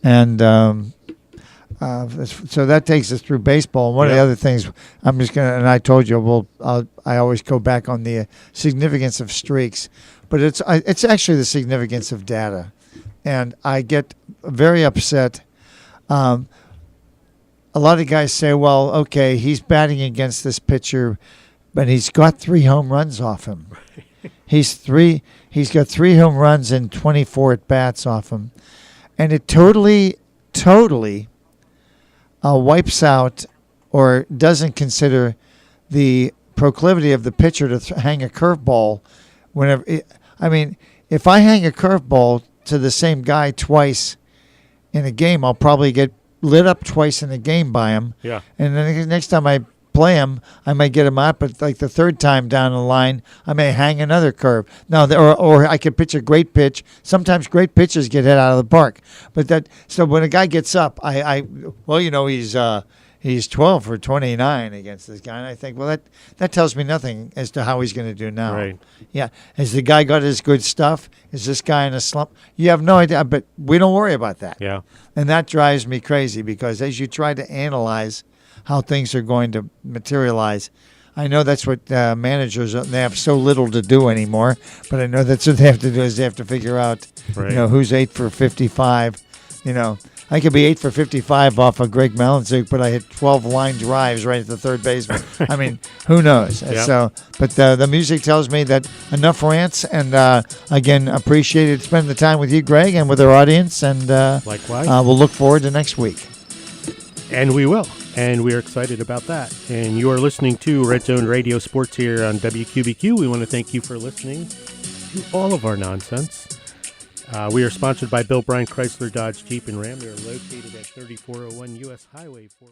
And so that takes us through baseball. And one of the other things I'm just going to, and I told you, I always go back on the significance of streaks, but it's actually the significance of data. And I get very upset. A lot of guys say, well, okay, he's batting against this pitcher, but he's got 3 home runs off him. He's got 3 home runs and 24 at-bats off him. And it totally wipes out or doesn't consider the proclivity of the pitcher to hang a curveball whenever. If I hang a curveball to the same guy twice in a game, I'll probably get lit up twice in a game by him. Yeah. And then the next time I play him, I might get him out, but like the third time down the line, I may hang another curve. Now, or I could pitch a great pitch. Sometimes great pitches get hit out of the park. So when a guy gets up, he's 12 for 29 against this guy, and I think, well, that tells me nothing as to how he's going to do now. Right. Yeah. Has the guy got his good stuff? Is this guy in a slump? You have no idea, but we don't worry about that. Yeah. And that drives me crazy because as you try to analyze how things are going to materialize, I know that's what managers, they have so little to do anymore, but I know that's what they have to do is they have to figure out, who's 8 for 55. I could be 8 for 55 off of Greg Malanczuk, but I hit 12 line drives right at the third baseman. I mean, who knows? Yep. So, but the music tells me that enough rants, and again, appreciated spending the time with you, Greg, and with our audience, and likewise, we'll look forward to next week. And we will. And we are excited about that. And you are listening to Red Zone Radio Sports here on WQBQ. We want to thank you for listening. to all of our nonsense. We are sponsored by Bill Bryan Chrysler Dodge Jeep and Ram. We are located at 3401 U.S. Highway 4.